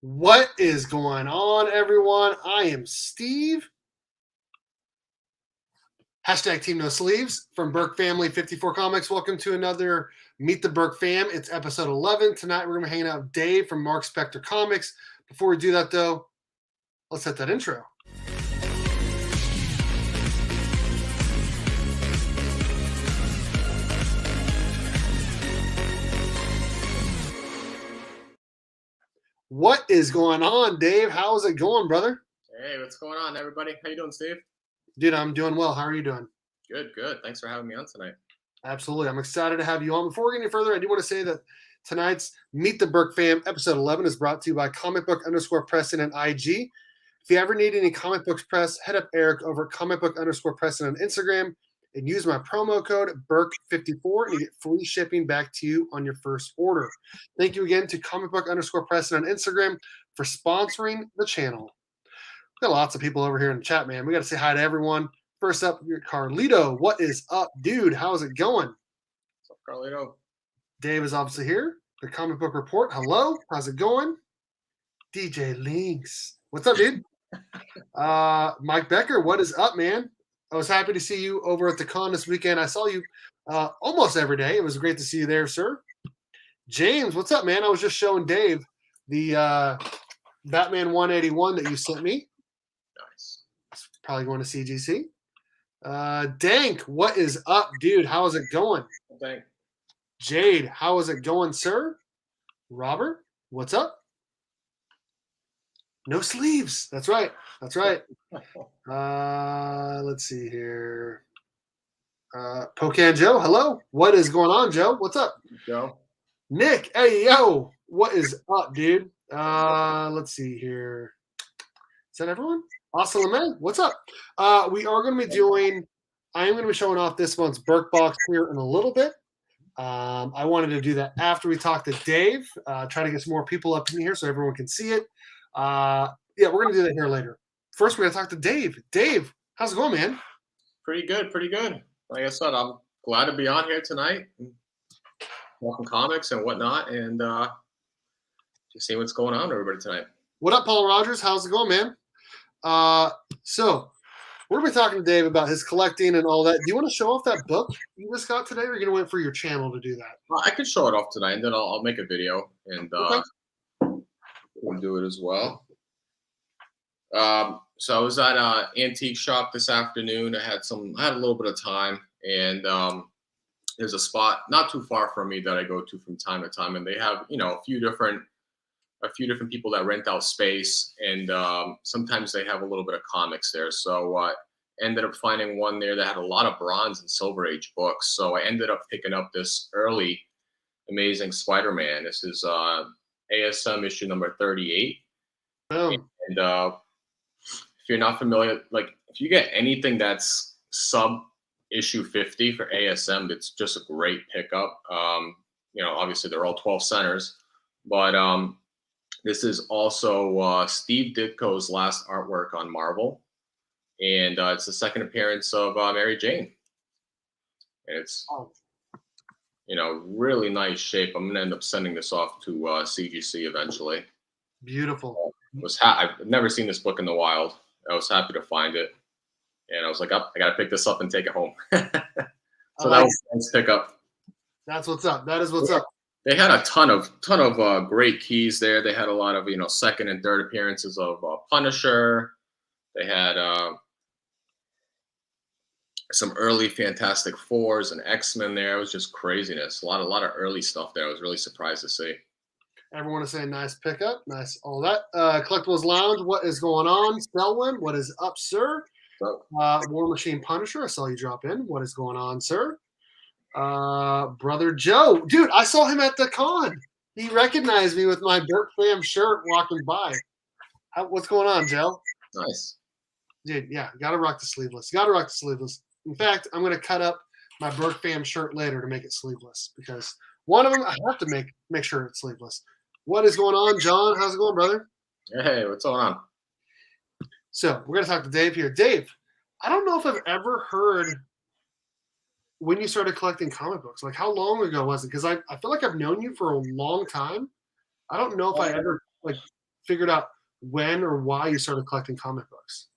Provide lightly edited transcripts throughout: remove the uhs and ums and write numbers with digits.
What is going on, everyone? I am Steve. Hashtag Team No Sleeves from Berk Family 54 Comics. Welcome to another Meet the Berkfam. It's episode 11. Tonight we're going to be hanging out with Dave from Marc Spector Comics. Before we do that, though, let's hit that intro. What is going on, Dave? How's it going, brother? Hey, what's going on, everybody? How you doing, Steve? Dude, I'm doing well. How are you doing? Good, good. Thanks for having me on tonight. Absolutely. I'm excited to have you on. Before we get any further, I do want to say that tonight's Meet the Berkfam episode 11 is brought to you by comic_book_Preston and IG. If you ever need any comic books press, head up Eric over at comic_book_Preston on Instagram and use my promo code BERK54 and you get free shipping back to you on your first order. Thank you again to comic_book_Preston on Instagram for sponsoring the channel. We got lots of people over here in the chat, man. We got to say hi to everyone. First up, Carlito. What is up, dude? How's it going? What's up, Carlito? Dave is obviously here. The Comic Book Report. Hello. How's it going? DJ Links. What's up, dude? Mike Becker. What is up, man? I was happy to see you over at the con this weekend. I saw you almost every day. It was great to see you there, sir. James, what's up, man? I was just showing Dave the Batman 181 that you sent me. Nice. It's probably going to CGC. Dank, what is up, dude? How is it going? Thank. Jade, how is it going, sir? Robert, what's up? No sleeves. That's right. That's right. Let's see here. Pocan Joe, hello. What is going on, Joe? What's up? Joe. Nick, hey, yo. What is up, dude? Let's see here. Is that everyone? Awesome, Lemay. What's up? We are going to be doing, I am going to be showing off this month's Berk box here in a little bit. I wanted to do that after we talk to Dave, try to get some more people up in here so everyone can see it. Yeah, we're going to do that here later. First, we're going to talk to Dave. Dave, how's it going, man? Pretty good, pretty good. Like I said, I'm glad to be on here tonight, talking comics and whatnot, and just see what's going on with everybody tonight. What up, Paul Rogers? How's it going, man? So we're going to be talking to Dave about his collecting and all that. Do you want to show off that book you just got today, or are you going to wait for your channel to do that? I could show it off tonight, and then I'll make a video, and Okay. we'll do it as well. So I was at an antique shop this afternoon. I had a little bit of time, and there's a spot not too far from me that I go to from time to time, and they have, a few different people that rent out space, and sometimes they have a little bit of comics there. So I ended up finding one there that had a lot of Bronze and Silver Age books. So I ended up picking up this early Amazing Spider-Man. This is ASM issue number 38. Boom. And if you're not familiar, like if you get anything that's sub issue 50 for ASM, it's just a great pickup. Obviously they're all 12 centers, but this is also Steve Ditko's last artwork on Marvel, and it's the second appearance of Mary Jane. And it's really nice shape. I'm gonna end up sending this off to CGC eventually. Beautiful. I've never seen this book in the wild. I was happy to find it, and I was like, I got to pick this up and take it home. So that was a nice pickup. That's what's up. That is what's up. They had a ton of great keys there. They had a lot of second and third appearances of Punisher. They had some early Fantastic Fours and X-Men there. It was just craziness. A lot of early stuff there. I was really surprised to see. Everyone is saying nice pickup, nice all that. Collectibles Lounge, what is going on? Selwyn, what is up, sir? War Machine Punisher, I saw you drop in. What is going on, sir? Brother Joe, dude, I saw him at the con. He recognized me with my Berkfam shirt walking by. What's going on, Joe? Nice, dude. Yeah, gotta rock the sleeveless. Gotta rock the sleeveless. In fact, I'm gonna cut up my Berkfam shirt later to make it sleeveless because one of them I have to make sure it's sleeveless. What is going on, John? How's it going, brother? Hey, what's going on? So we're gonna talk to Dave here. Dave, I don't know if I've ever heard when you started collecting comic books. Like, how long ago was it? Because I feel like I've known you for a long time. I don't know if I ever figured out when or why you started collecting comic books?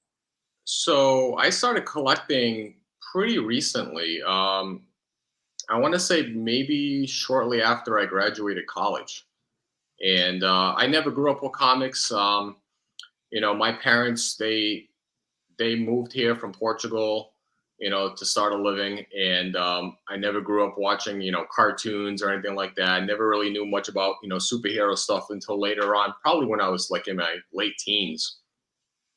So I started collecting pretty recently. I want to say maybe shortly after I graduated college. And I never grew up with comics. My parents they moved here from Portugal, to start a living, and I never grew up watching cartoons or anything like that. I never really knew much about superhero stuff until later on, probably when I was like in my late teens,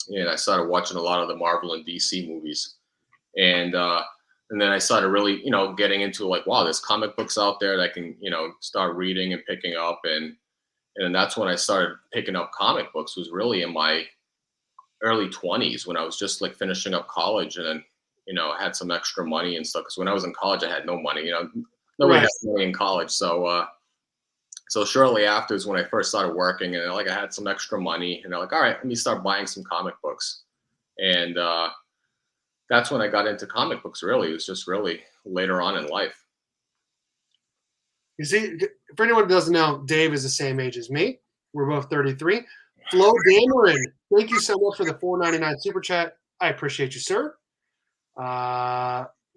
and I started watching a lot of the Marvel and DC movies, and and then I started really getting into like, wow, there's comic books out there that I can start reading and picking up, and that's when I started picking up comic books. Was really in my early 20s when I was just like finishing up college, and then I had some extra money and stuff, because when I was in college I had no money. Nobody Right. has money in college. So shortly after is when I first started working, and like I had some extra money, and they're like, all right, let me start buying some comic books. And that's when I got into comic books. Really, it was just really later on in life. You see, for anyone who doesn't know, Dave is the same age as me. We're both 33. Flo Dameron, thank you so much for the $4.99 super chat. I appreciate you, sir.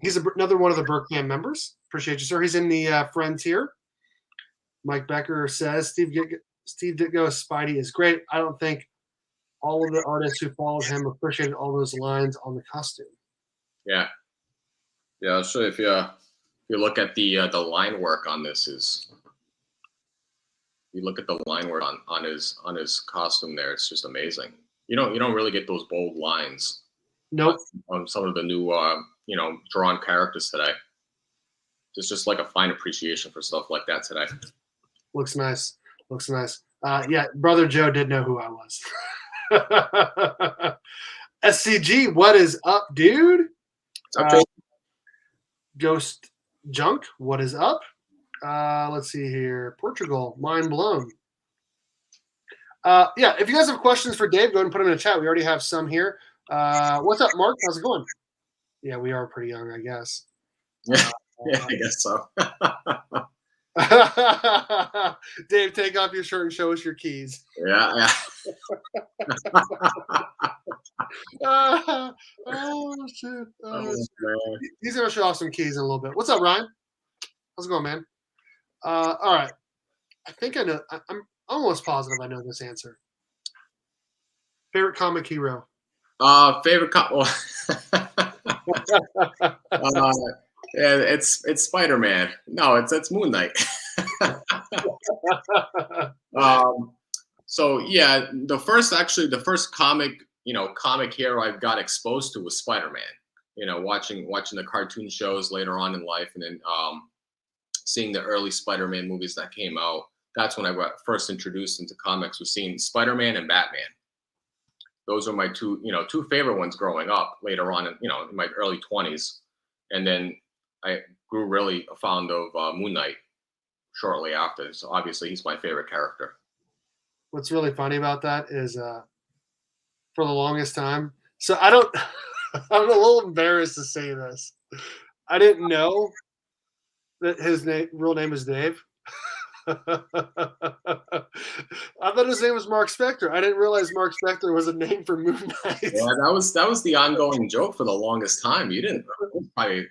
He's another one of the Berkfam members. Appreciate you, sir. He's in the friend tier. Mike Becker says Steve Ditko's Spidey is great. I don't think all of the artists who followed him appreciated all those lines on the costume. Yeah, yeah. So if you look at the line work on this, you look at the line work on his costume there, it's just amazing. You don't really get those bold lines. Nope. On some of the new drawn characters today. There's just like a fine appreciation for stuff like that today. Looks nice. Looks nice. Yeah, Brother Joe did know who I was. SCG, what is up, dude? Ghost Junk, what is up? Let's see here. Portugal, mind blown. Yeah, if you guys have questions for Dave, go ahead and put them in the chat. We already have some here. What's up, Mark? How's it going? Yeah, we are pretty young, I guess. Yeah, I guess so. Dave, take off your shirt and show us your keys. Yeah. Oh, shit. He's going to show off some keys in a little bit. What's up, Ryan? How's it going, man? All right. I think I know. I'm almost positive I know this answer. Favorite comic hero? Favorite yeah, it's Spider-Man. No, it's Moon Knight. So yeah, the first comic hero I got exposed to was Spider-Man. Watching the cartoon shows later on in life, and then seeing the early Spider-Man movies that came out. That's when I got first introduced into comics, was seeing Spider-Man and Batman. Those are my two favorite ones growing up. Later on, in my early 20s, and then I grew really fond of Moon Knight shortly after. So obviously, he's my favorite character. What's really funny about that is, for the longest time, so I don't. I'm a little embarrassed to say this. I didn't know that his real name is Dave. I thought his name was Marc Spector. I didn't realize Marc Spector was a name for Moon Knight. Yeah, that was the ongoing joke for the longest time. You didn't probably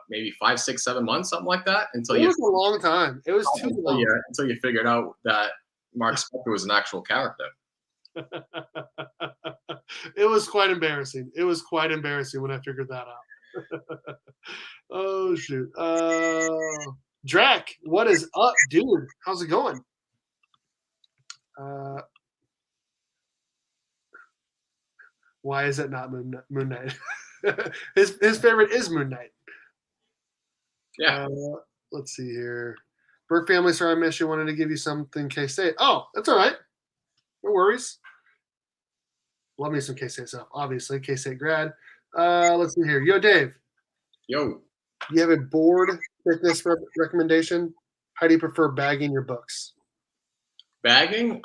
maybe 5, 6, 7 months, something like that, it was a long time. It was too long until you figured out that Marc Spector was an actual character. It was quite embarrassing. It was quite embarrassing when I figured that out. Oh shoot. Drac, what is up, dude? How's it going? Why is it not Moon Knight? his favorite is Moon Knight. Yeah. Let's see here. Burke family, sorry I missed you. Wanted to give you something K-State. Oh, that's all right. No worries. Love me some K-State stuff, obviously. K-State grad. Let's see here. Yo, Dave. Yo. You have a board thickness recommendation? How do you prefer bagging your books? Bagging?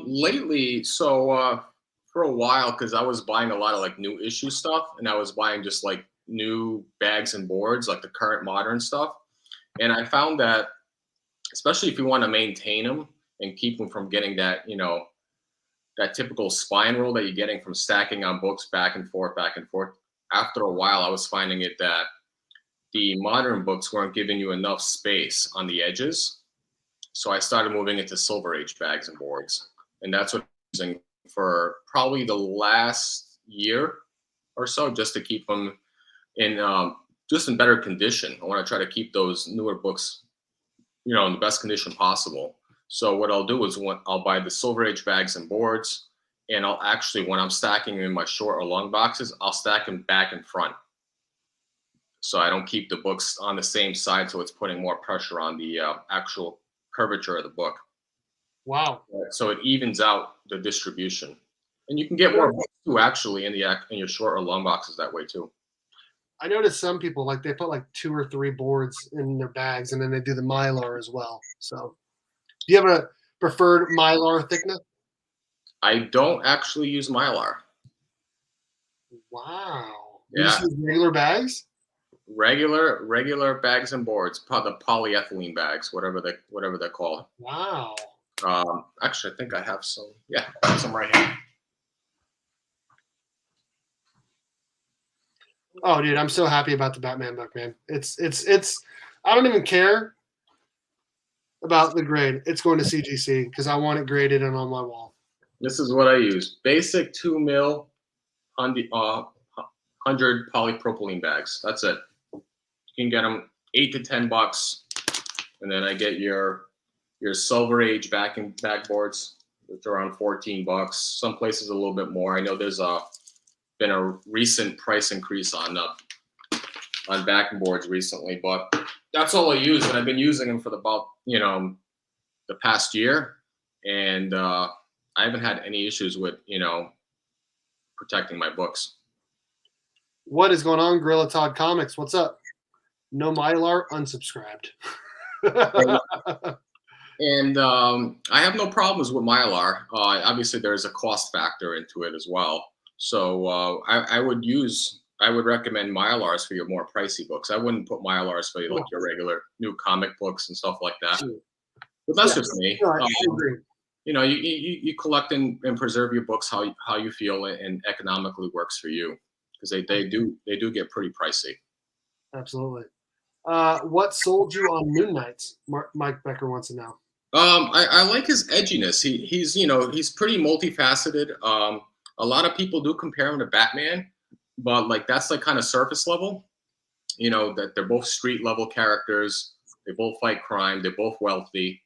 Lately, so for a while, because I was buying a lot of like new issue stuff, and I was buying just like new bags and boards, like the current modern stuff. And I found that, especially if you want to maintain them and keep them from getting that, that typical spine roll that you're getting from stacking on books back and forth, back and forth. After a while, I was finding it that the modern books weren't giving you enough space on the edges. So I started moving into Silver Age bags and boards. And that's what I'm using for probably the last year or so, just to keep them in just in better condition. I want to try to keep those newer books, in the best condition possible. So what I'll do is I'll buy the Silver Age bags and boards, and I'll actually, when I'm stacking in my short or long boxes, I'll stack them back and front. So I don't keep the books on the same side, so it's putting more pressure on the actual curvature of the book. Wow. So it evens out the distribution. And you can get more books too, actually, in your short or long boxes that way too. I noticed some people, like, they put like 2 or 3 boards in their bags, and then they do the Mylar as well. So do you have a preferred Mylar thickness? I don't actually use Mylar. Wow. Yeah. You just use regular bags? Regular bags and boards, the polyethylene bags, whatever they're called. Wow. Actually, I think I have some. Yeah, I have some right here. Oh, dude, I'm so happy about the Batman book, man. It's. I don't even care about the grade. It's going to CGC because I want it graded and on my wall. This is what I use: basic 2 mil, 100 polypropylene bags. That's it. You can get them $8 to $10, and then I get your Silver Age backboards, which are around $14. Some places a little bit more. I know there's been a recent price increase on backboards recently, but that's all I use, and I've been using them for about the past year, and I haven't had any issues with protecting my books. What is going on, Gorilla Todd Comics? What's up? No Mylar, unsubscribed. And I have no problems with Mylar. Obviously, there's a cost factor into it as well. So I would recommend Mylars for your more pricey books. I wouldn't put Mylars for like your regular new comic books and stuff like that. But that's just me. No, I agree. You collect and preserve your books how you feel and economically works for you, because they do get pretty pricey. Absolutely. What sold you on Moon Knights? Mike Becker wants to know. I like his edginess. He's pretty multifaceted. A lot of people do compare him to Batman, but like that's like kind of surface level. That they're both street level characters. They both fight crime. They're both wealthy.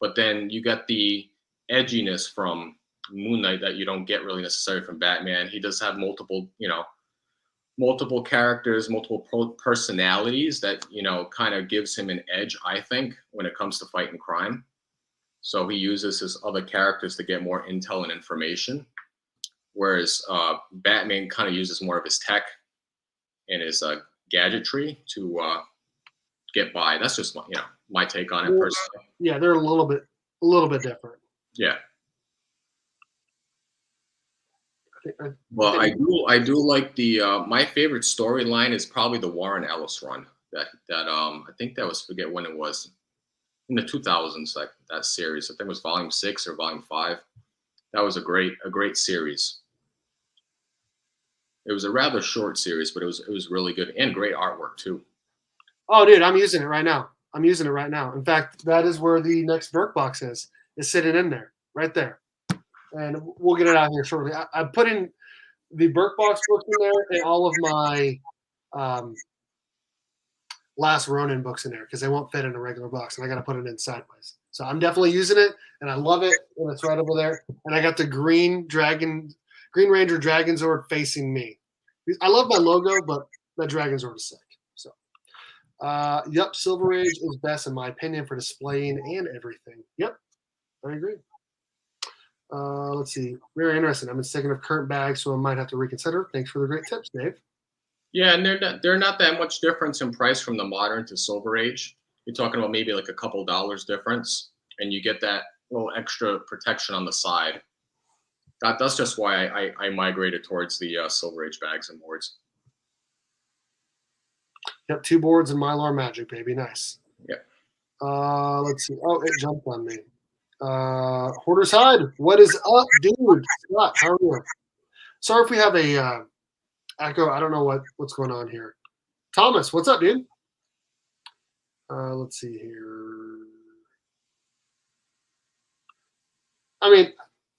But then you get the edginess from Moon Knight that you don't get really necessarily from Batman. He does have multiple characters, multiple personalities that kind of gives him an edge, I think, when it comes to fighting crime. So he uses his other characters to get more intel and information, whereas Batman kind of uses more of his tech and his gadgetry to get by. That's just my take on it personally. Yeah, they're a little bit different. Yeah. Well, I do like the my favorite storyline is probably the Warren Ellis run. That I think that was, forget when it was, in the 2000s, like that series. I think it was volume 6 or volume 5. That was a great series. It was a rather short series, but it was really good and great artwork too. Oh, dude, I'm using it right now. In fact, that is where the next Berk box is sitting in there, right there. And we'll get it out here shortly. I put in the Berk box books in there and all of my Last Ronin books in there because they won't fit in a regular box, and I got to put it in sideways. So I'm definitely using it, and I love it, and it's right over there. And I got the Green Ranger Dragon Zord facing me. I love my logo, but that Dragon Zord is sick. So, yep, Silver Age is best in my opinion for displaying and everything. Yep, I agree. Let's see. Very interesting. I've been thinking of current bags, so I might have to reconsider. Thanks for the great tips, Dave. Yeah, and they're not that much difference in price from the modern to Silver Age. You're talking about maybe like a couple dollars difference, and you get that little extra protection on the side. That's just why I migrated towards the Silver Age bags and boards. Yep, 2 boards and Mylar Magic, baby. Nice. Yep. Let's see. Oh, it jumped on me. Hoarder's Hide, what is up, dude? Scott, how are you? Sorry if we have a echo. I don't know what's going on here. Thomas, what's up, dude? Let's see here. I mean,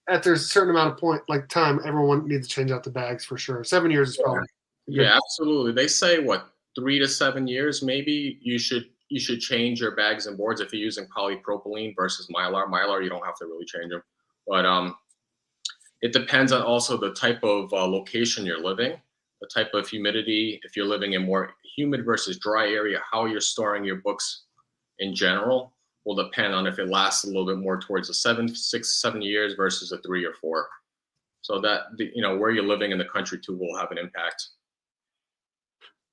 at there's a certain amount of time, everyone needs to change out the bags for sure. 7 years is probably yeah, absolutely. They say what 3 to 7 years, maybe you should change your bags and boards if you're using polypropylene versus mylar. Mylar, you don't have to really change them, but it depends on also the type of location you're living, the type of humidity. If you're living in more humid versus dry area, how you're storing your books in general will depend on if it lasts a little bit more towards the 6, 7 years versus a 3 or 4. So that where you're living in the country too will have an impact.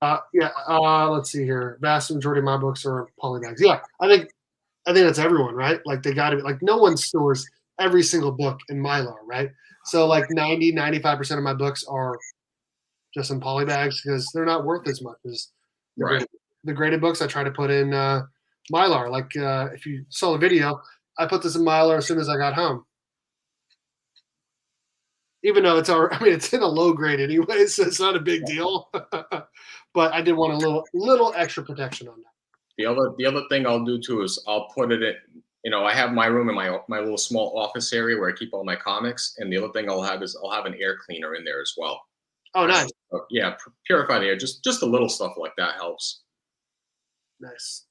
Let's see here. Vast majority of my books are poly bags. Yeah, I think that's everyone, right? Like they got to be like no one stores every single book in mylar, right? So like 95% of my books are just in poly bags because they're not worth as much as the graded books. I try to put in mylar. Like if you saw the video, I put this in mylar as soon as I got home. Even though it's in a low grade anyway, so it's not a big deal. But I did want a little extra protection on that. The other thing I'll do too is I'll put it in. I have my room in my little small office area where I keep all my comics, and the other thing I'll have an air cleaner in there as well. Oh, nice. Yeah, purified air. Just the little stuff like that helps. Nice.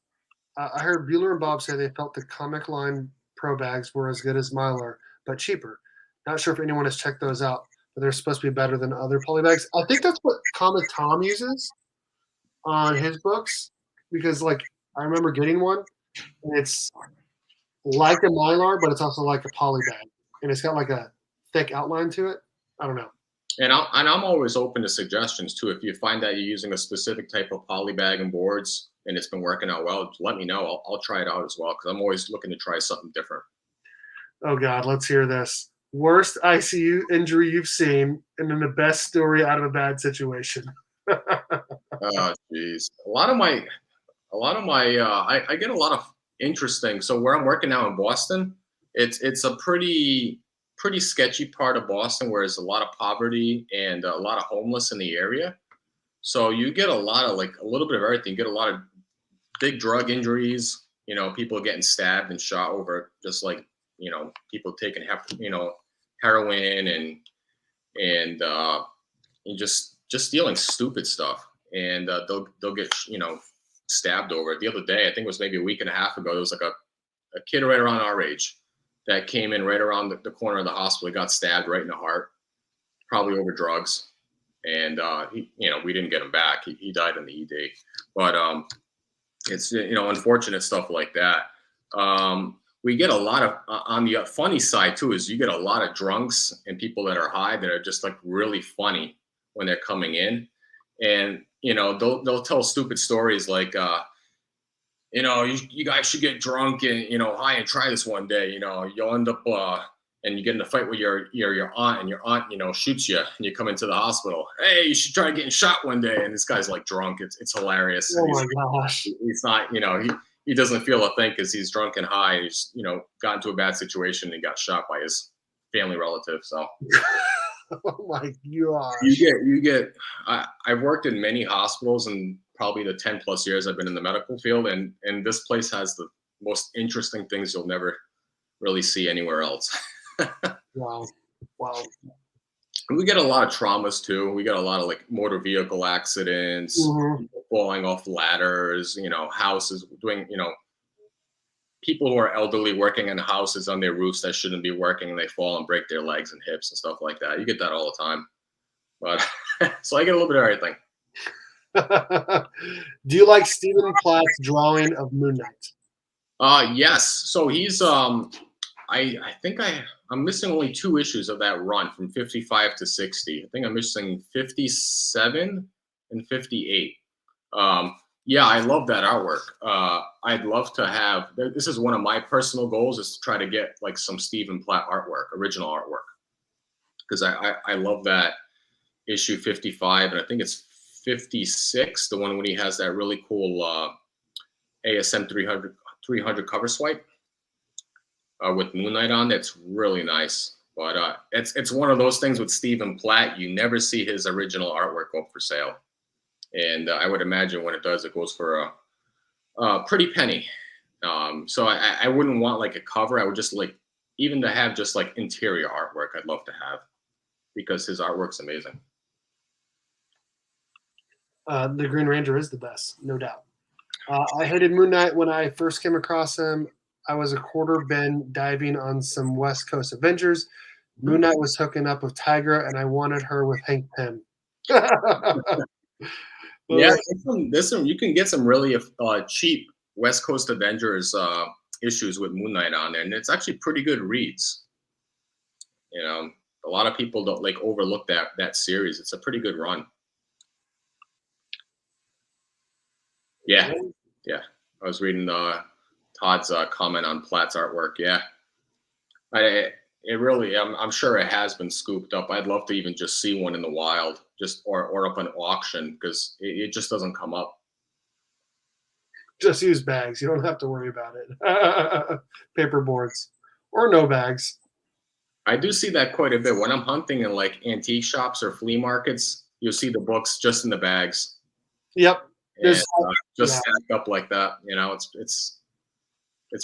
I heard Bueller and Bob say they felt the Comic Line Pro bags were as good as Mylar, but cheaper. Not sure if anyone has checked those out, but they're supposed to be better than other poly bags. I think that's what Comic Tom uses on his books because, like, I remember getting one, and it's like a Mylar, but it's also like a poly bag, and it's got like a thick outline to it. I don't know. And I'm always open to suggestions too. If you find that you're using a specific type of poly bag and boards and it's been working out well, let me know. I'll try it out as well because I'm always looking to try something different. Oh God, let's hear this. Worst ICU injury you've seen, and then the best story out of a bad situation. Oh, geez. A lot of my, I get a lot of interesting. So where I'm working now in Boston, it's a pretty sketchy part of Boston where there's a lot of poverty and a lot of homeless in the area. So you get a lot of a little bit of everything. You get a lot of big drug injuries. People getting stabbed and shot over just people taking heroin and just stealing stupid stuff, and they'll get stabbed over it. The other day, I think it was maybe a week and a half ago, there was like a kid right around our age that came in right around the corner of the hospital. He got stabbed right in the heart, probably over drugs, and we didn't get him back. He died in the ED, but it's unfortunate stuff like that. We get a lot of on the funny side too. Is you get a lot of drunks and people that are high that are just like really funny when they're coming in, and they'll tell stupid stories like you guys should get drunk and high and try this one day. You'll end up and you get in a fight with your aunt, and your aunt shoots you, and you come into the hospital. Hey, you should try getting shot one day. And this guy's like drunk. It's hilarious. Oh my gosh. He's not he doesn't feel a thing because he's drunk and high. He's got into a bad situation and got shot by his family relative. So. Oh my gosh. You get. I've worked in many hospitals and probably the 10 plus years I've been in the medical field, and this place has the most interesting things you'll never really see anywhere else. Wow. We get a lot of traumas too. We get a lot of motor vehicle accidents, people falling off ladders, houses doing, people who are elderly working in houses on their roofs that shouldn't be working, and they fall and break their legs and hips and stuff like that. You get that all the time. But so I get a little bit of everything. Do you like Stephen Platt's drawing of Moon Knight? Yes. So he's I think I'm missing only 2 issues of that run from 55 to 60. I think I'm missing 57 and 58. Yeah, I love that artwork. I'd love to have. This is one of my personal goals, is to try to get some Stephen Platt artwork, original artwork, because I love that issue 55, and I think it's 56, the one when he has that really cool ASM 300 cover swipe. with Moon Knight on. It's really nice. But it's one of those things with Stephen Platt. You never see his original artwork go for sale, and I would imagine when it does, it goes for a pretty penny. So I wouldn't want like a cover. I would just like even to have just like interior artwork. I'd love to have because his artwork's amazing. The Green Ranger is the best, no doubt. I hated Moon Knight when I first came across him. I was a quarter bend diving on some West Coast Avengers. Moon Knight was hooking up with Tigra, and I wanted her with Hank Pym. Yeah, there's some. You can get some really cheap West Coast Avengers issues with Moon Knight on there, and it's actually pretty good reads. You know, a lot of people don't like overlook that series. It's a pretty good run. Yeah, yeah. I was reading Todd's comment on Platt's artwork. Yeah, it really. I'm sure it has been scooped up. I'd love to even just see one in the wild, or up an auction because it just doesn't come up. Just use bags. You don't have to worry about it. Paper boards or no bags. I do see that quite a bit when I'm hunting in like antique shops or flea markets. You'll see the books just in the bags. Yep. And, just stacked up like that. You know, it's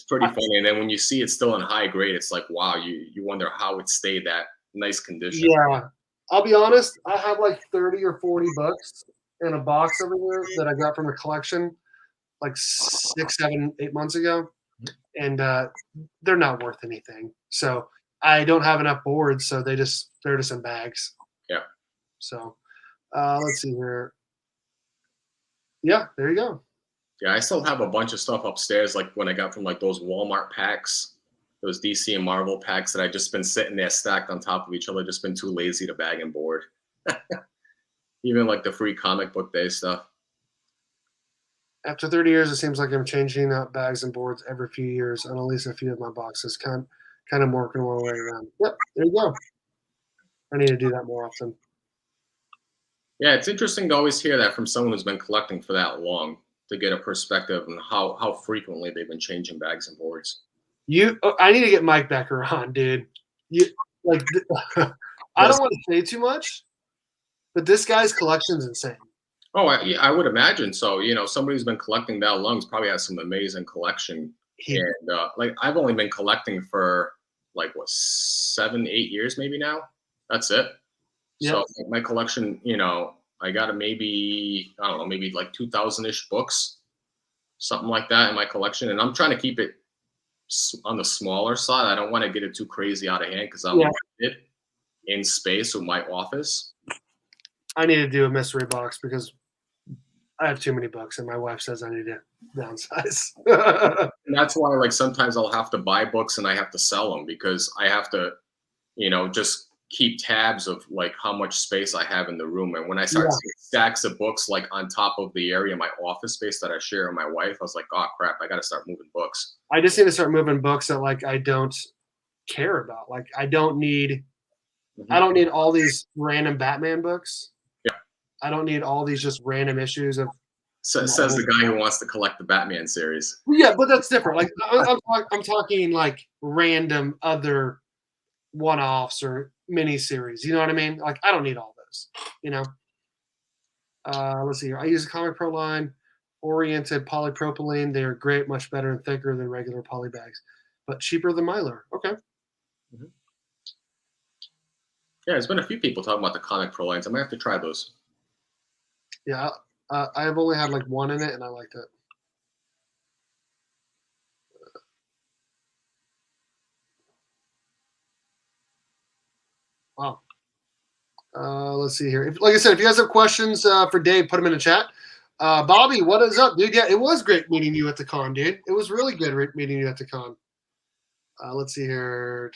pretty funny. And then when you see it still in high grade, it's like wow. You wonder how it stayed that nice condition. Yeah. I'll be honest. I have like 30 or 40 books in a box over here that I got from a collection like 6, 7, 8 months ago, and they're not worth anything. So I don't have enough boards, so they're just in bags. Yeah. So let's see here. Yeah, there you go. Yeah, I still have a bunch of stuff upstairs, like when I got from like those Walmart packs, those DC and Marvel packs that I just been sitting there stacked on top of each other, just been too lazy to bag and board. Even like the free comic book day stuff. After 30 years, it seems like I'm changing out bags and boards every few years on at least a few of my boxes. Kind of working my way around. Yep, there you go. I need to do that more often. Yeah, it's interesting to always hear that from someone who's been collecting for that long to get a perspective on how frequently they've been changing bags and boards. I need to get Mike Becker on, dude. I don't want to say too much, but this guy's collection's insane. Oh, I would imagine so. You know, somebody who's been collecting that long probably has some amazing collection. And like I've only been collecting for like what 7, 8 years maybe now. That's it. Yep. So like, my collection, you know, I got maybe I don't know, maybe like 2,000-ish books, something like that in my collection, and I'm trying to keep it on the smaller side. I don't want to get it too crazy out of hand because I'm limited in space with my office. I need to do a mystery box because I have too many books, and my wife says I need to downsize. And that's why, like, sometimes I'll have to buy books and I have to sell them because I have to, you know, just keep tabs of like how much space I have in the room. And when I start seeing stacks of books like on top of the area in my office space that I share with my wife, I was like, oh crap, I got to start moving books. I just need to start moving books that like I don't care about. Like I don't need all these random Batman books. Yeah. I don't need all these just random issues of. So says the guy who wants to collect the Batman series. Yeah, but that's different. Like I'm talking like random other one-offs or mini-series. You know what I mean? Like I don't need all those. You know. Let's see here. I use a Comic Pro line oriented polypropylene. They are great, much better and thicker than regular poly bags, but cheaper than Mylar. Okay. Mm-hmm. Yeah, there's been a few people talking about the Comic Pro lines. I might have to try those. Yeah, I've only had like one in it, and I liked it. Wow. Let's see here. Like I said, if you guys have questions for Dave, put them in the chat. Bobby, what is up, dude? Yeah, it was great meeting you at the con, dude. It was really good meeting you at the con. Let's see here.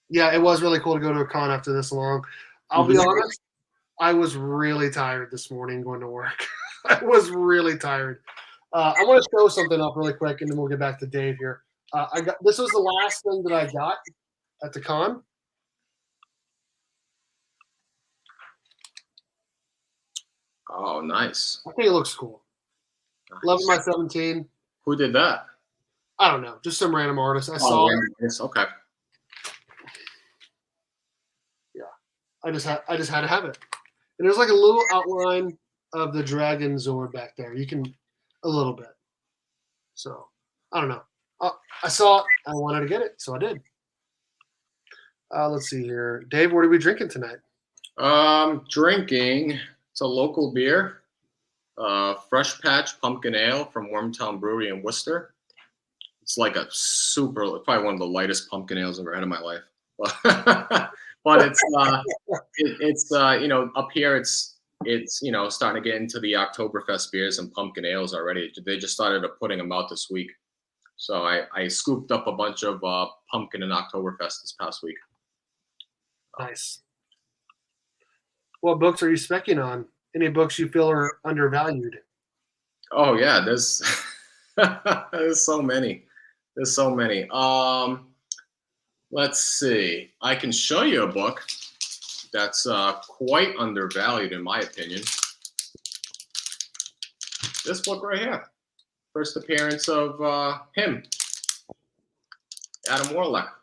Yeah, it was really cool to go to a con after this long. I'll be honest, I was really tired this morning going to work. I was really tired. I want to show something up really quick, and then we'll get back to Dave here. This was the last thing that I got at the con. Oh, nice. I think it looks cool. 11 by 17. Who did that? I don't know, just some random artist. I Oh, saw it. yes. Okay. Yeah, I just had to have it. And there's like a little outline of the Dragon Zord back there. You can a little bit. So I don't know. I saw it. I wanted to get it, so I did. Let's see here, Dave. What are we drinking tonight? Drinking. It's a local beer. Fresh Patch Pumpkin Ale from Wormtown Brewery in Worcester. It's like a probably one of the lightest pumpkin ales I've ever had in my life. But it's up here it's starting to get into the Oktoberfest beers and pumpkin ales already. They just started putting them out this week. So I scooped up a bunch of pumpkin and Oktoberfest this past week. Nice. What books are you specking on? Any books you feel are undervalued? Oh yeah, there's so many. There's so many. Let's see. I can show you a book that's quite undervalued in my opinion. This book right here. First appearance of him, Adam Warlock.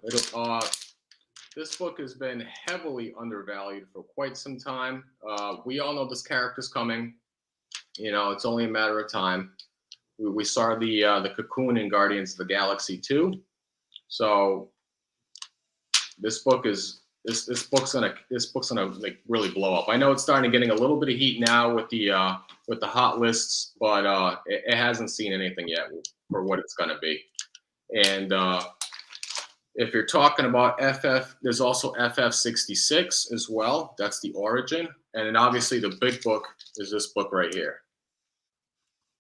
This book has been heavily undervalued for quite some time. We all know this character's coming. It's only a matter of time. We saw the Cocoon in Guardians of the Galaxy 2. So this book's gonna like really blow up. I know it's starting getting a little bit of heat now with the hot lists, but it hasn't seen anything yet for what it's gonna be. And if you're talking about FF, there's also FF66 as well. That's the origin. And then obviously the big book is this book right here.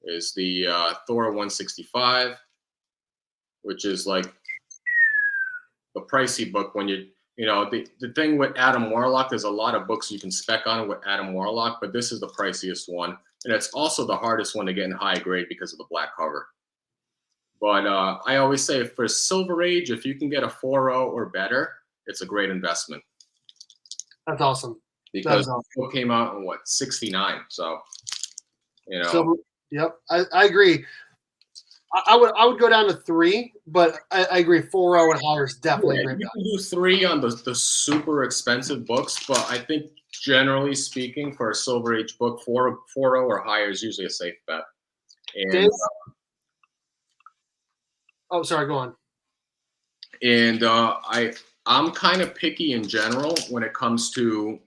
Is the Thor 165, which is like a pricey book when the thing with Adam Warlock, there's a lot of books you can spec on with Adam Warlock, but this is the priciest one. And it's also the hardest one to get in high grade because of the black cover. But I always say for Silver Age, if you can get a 4.0 or better, it's a great investment. That's awesome. Because the book came out in 69. So, Yep, I agree. I would go down to 3, but I agree 4.0 and higher is definitely a great. You can do 3 on the super expensive books, but I think generally speaking, for a Silver Age book, 4.0 or higher is usually a safe bet. And oh, sorry, go on. And I'm kind of picky in general when it comes to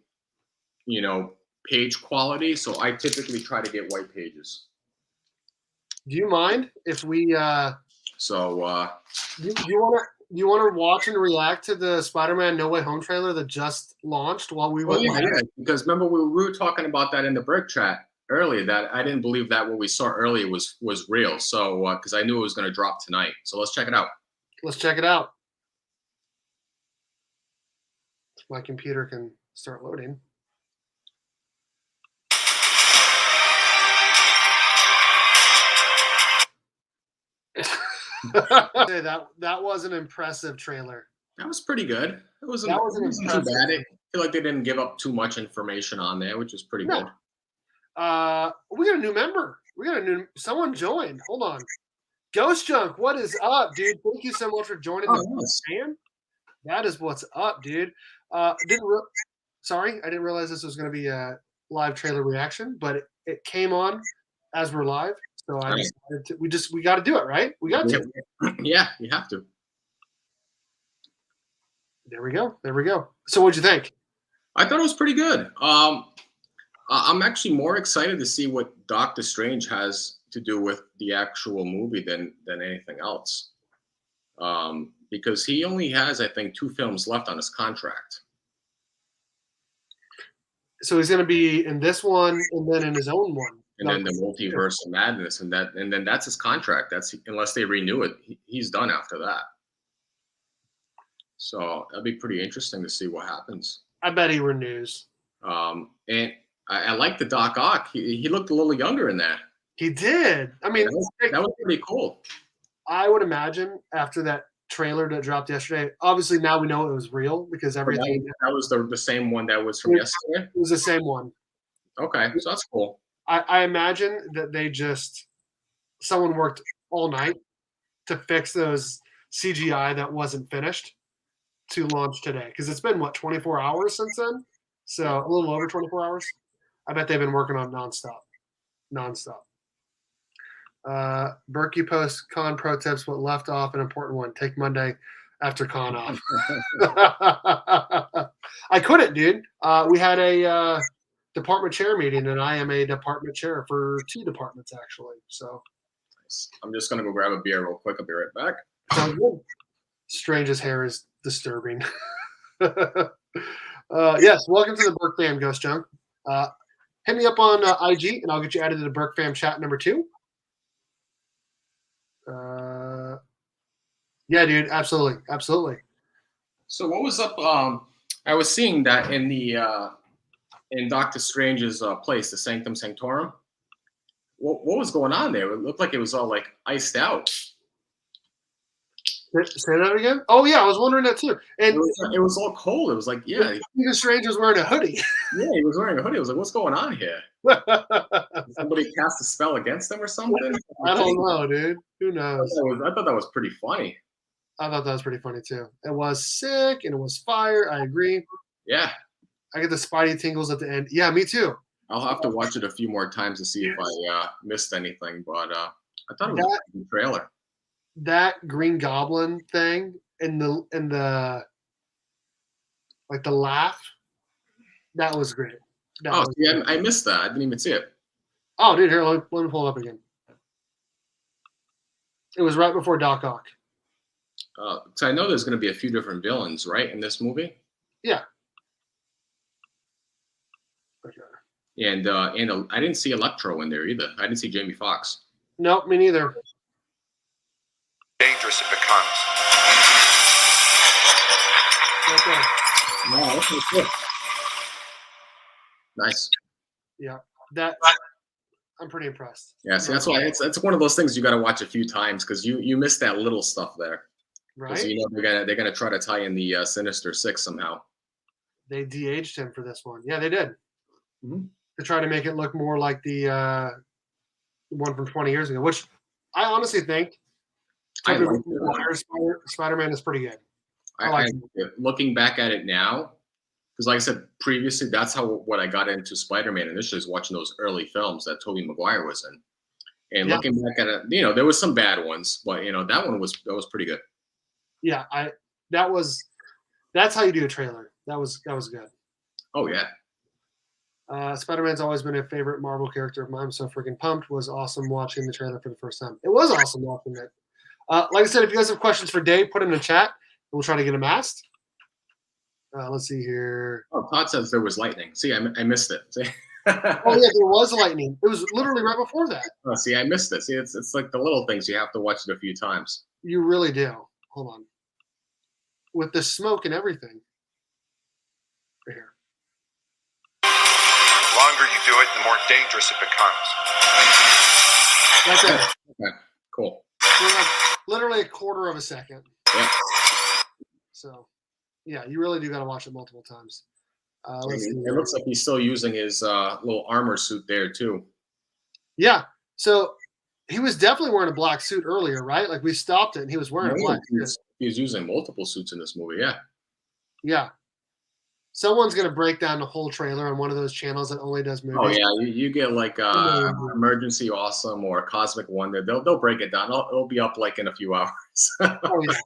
page quality, so I typically try to get white pages. Do you mind if we? You want to watch and react to the Spider-Man No Way Home trailer that just launched while we went live? Yeah, because remember we were talking about that in the Berk chat earlier. That I didn't believe that what we saw earlier was real. So because I knew it was going to drop tonight. So let's check it out. Let's check it out. My computer can start loading. that was an impressive trailer. That was pretty good. It wasn't too bad. I feel like they didn't give up too much information on there, which is pretty good. We got a new member. Someone joined. Hold on. Ghost Junk, what is up, dude? Thank you so much for joining the fan. That is what's up, dude. Sorry, I didn't realize this was going to be a live trailer reaction, but it came on as we're live. So I decided we got to do it, right? We got to. Yeah, you have to. There we go. So what'd you think? I thought it was pretty good. I'm actually more excited to see what Doctor Strange has to do with the actual movie than anything else. Because he only has, I think, 2 films left on his contract. So he's going to be in this one and then in his own one. And then the Multiverse of Madness, and then that's his contract. That's unless they renew it, he's done after that. So that'd be pretty interesting to see what happens. I bet he renews. And I like the Doc Ock. He looked a little younger in that. He did. I mean, that was pretty cool. I would imagine after that trailer that dropped yesterday, obviously now we know it was real because everything. That was the same one that was from yesterday? It was the same one. Okay, so that's cool. I imagine that they just someone worked all night to fix those CGI that wasn't finished to launch today, because it's been 24 hours since then, so a little over 24 hours. I bet they've been working on nonstop. Berkey post con pro tips. What left off, an important one. Take Monday after con off. I couldn't, dude. We had a department chair meeting, and I am a department chair for 2 departments actually. So I'm just gonna go grab a beer real quick. I'll be right back. sounds good. Strange's hair is disturbing. Yes, welcome to the Berkfam Ghost Junk. Hit me up on IG, and I'll get you added to the Berkfam chat number 2. Yeah, dude, absolutely. So what was up? I was seeing that in the in Doctor Strange's place, the Sanctum Sanctorum. What was going on there? It looked like it was all like iced out. Say that again? Oh yeah, I was wondering that too. And it was all cold. It was like, yeah, Doctor Strange was wearing a hoodie. Yeah, he was wearing a hoodie. I was like, what's going on here? Did somebody cast a spell against him or something? I don't know, dude. Who knows? I thought that was pretty funny. I thought that was pretty funny too. It was sick and it was fire. I agree. Yeah. I get the Spidey tingles at the end. Yeah, me too. I'll have to watch it a few more times to see if I missed anything, but I thought it was a good trailer. That Green Goblin thing and the like the laugh, that was great. Yeah, I missed that. I didn't even see it. Oh, dude, here, let me pull it up again. It was right before Doc Ock. So I know there's going to be a few different villains, right, in this movie? Yeah. Okay. And I didn't see Electro in there either. I didn't see Jamie Foxx. Nope, me neither. Dangerous it becomes. Okay. No, that's good. Nice. Yeah, I'm pretty impressed. Yeah, see, that's why it's one of those things you got to watch a few times because you miss that little stuff there. Right. You know they're gonna try to tie in the Sinister Six somehow. They de-aged him for this one. Yeah, they did. Mm-hmm. To try to make it look more like the one from 20 years ago, which I honestly think Spider-Man is pretty good. I like it. Looking back at it now, because like I said previously, that's what I got into Spider-Man initially, is watching those early films that Tobey Maguire was in. And looking back at it, there was some bad ones, but that one was pretty good. Yeah, that's how you do a trailer. That was good. Oh yeah. Spider-Man's always been a favorite Marvel character of mine. I'm so freaking pumped. Was awesome watching the trailer for the first time. It was awesome watching it. Like I said, if you guys have questions for Dave, put them in the chat. We'll try to get them asked. Let's see here. Oh, Todd says there was lightning. See, I missed it. See? Oh yeah, there was lightning. It was literally right before that. Oh, see, I missed it. See, it's like the little things you have to watch it a few times. You really do. Hold on. With the smoke and everything. Right here. The longer you do it, the more dangerous it becomes. That's it. Okay, cool. Like literally a quarter of a second. Yeah. So, yeah, you really do got to watch it multiple times. It looks like he's still using his little armor suit there too. Yeah. So he was definitely wearing a black suit earlier, right? Like we stopped it and he was wearing a black suit. He was using multiple suits in this movie, yeah. Yeah. Someone's going to break down the whole trailer on one of those channels that only does movies. Oh, yeah. You get like Emergency Awesome or Cosmic Wonder. They'll break it down. It'll be up like in a few hours. Oh, yeah.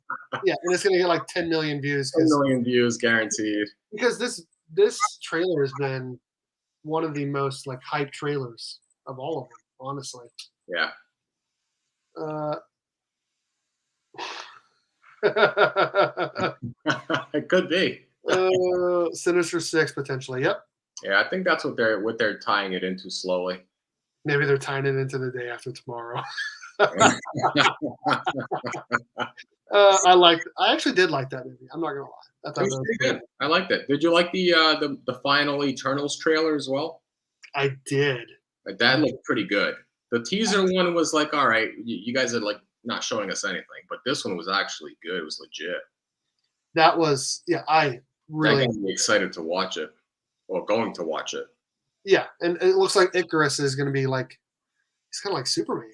Yeah, and it's going to get like 10 million views. 10 million views guaranteed. Because this trailer has been one of the most like hyped trailers of all of them, honestly. Yeah. It could be. Sinister Six potentially. Yep. Yeah, I think that's what they're tying it into slowly. Maybe they're tying it into the day after tomorrow. I actually did like that movie. I'm not gonna lie. I thought it was pretty good. I liked it. Did you like the final Eternals trailer as well? I did. That looked pretty good. The teaser one was like, all right, you guys are like not showing us anything, but this one was actually good. It was legit. That was, yeah, I really got me excited to watch it, or going to watch it. Yeah, and it looks like Icarus is going to be like, he's kind of like Superman.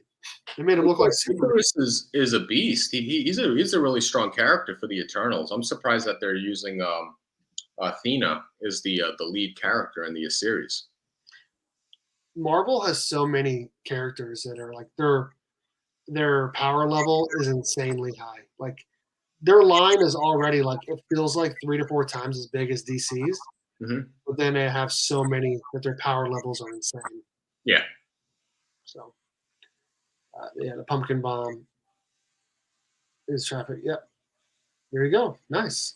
They made him look like Superman. Icarus is a beast. He's a really strong character for the Eternals. I'm surprised that they're using Athena is the lead character in the series. Marvel has so many characters that are like their power level is insanely high. Like their line is already like it feels like 3 to 4 times as big as DC's, but then they have so many that their power levels are insane. Yeah. So yeah, the pumpkin bomb is traffic. Yep. There you go. Nice.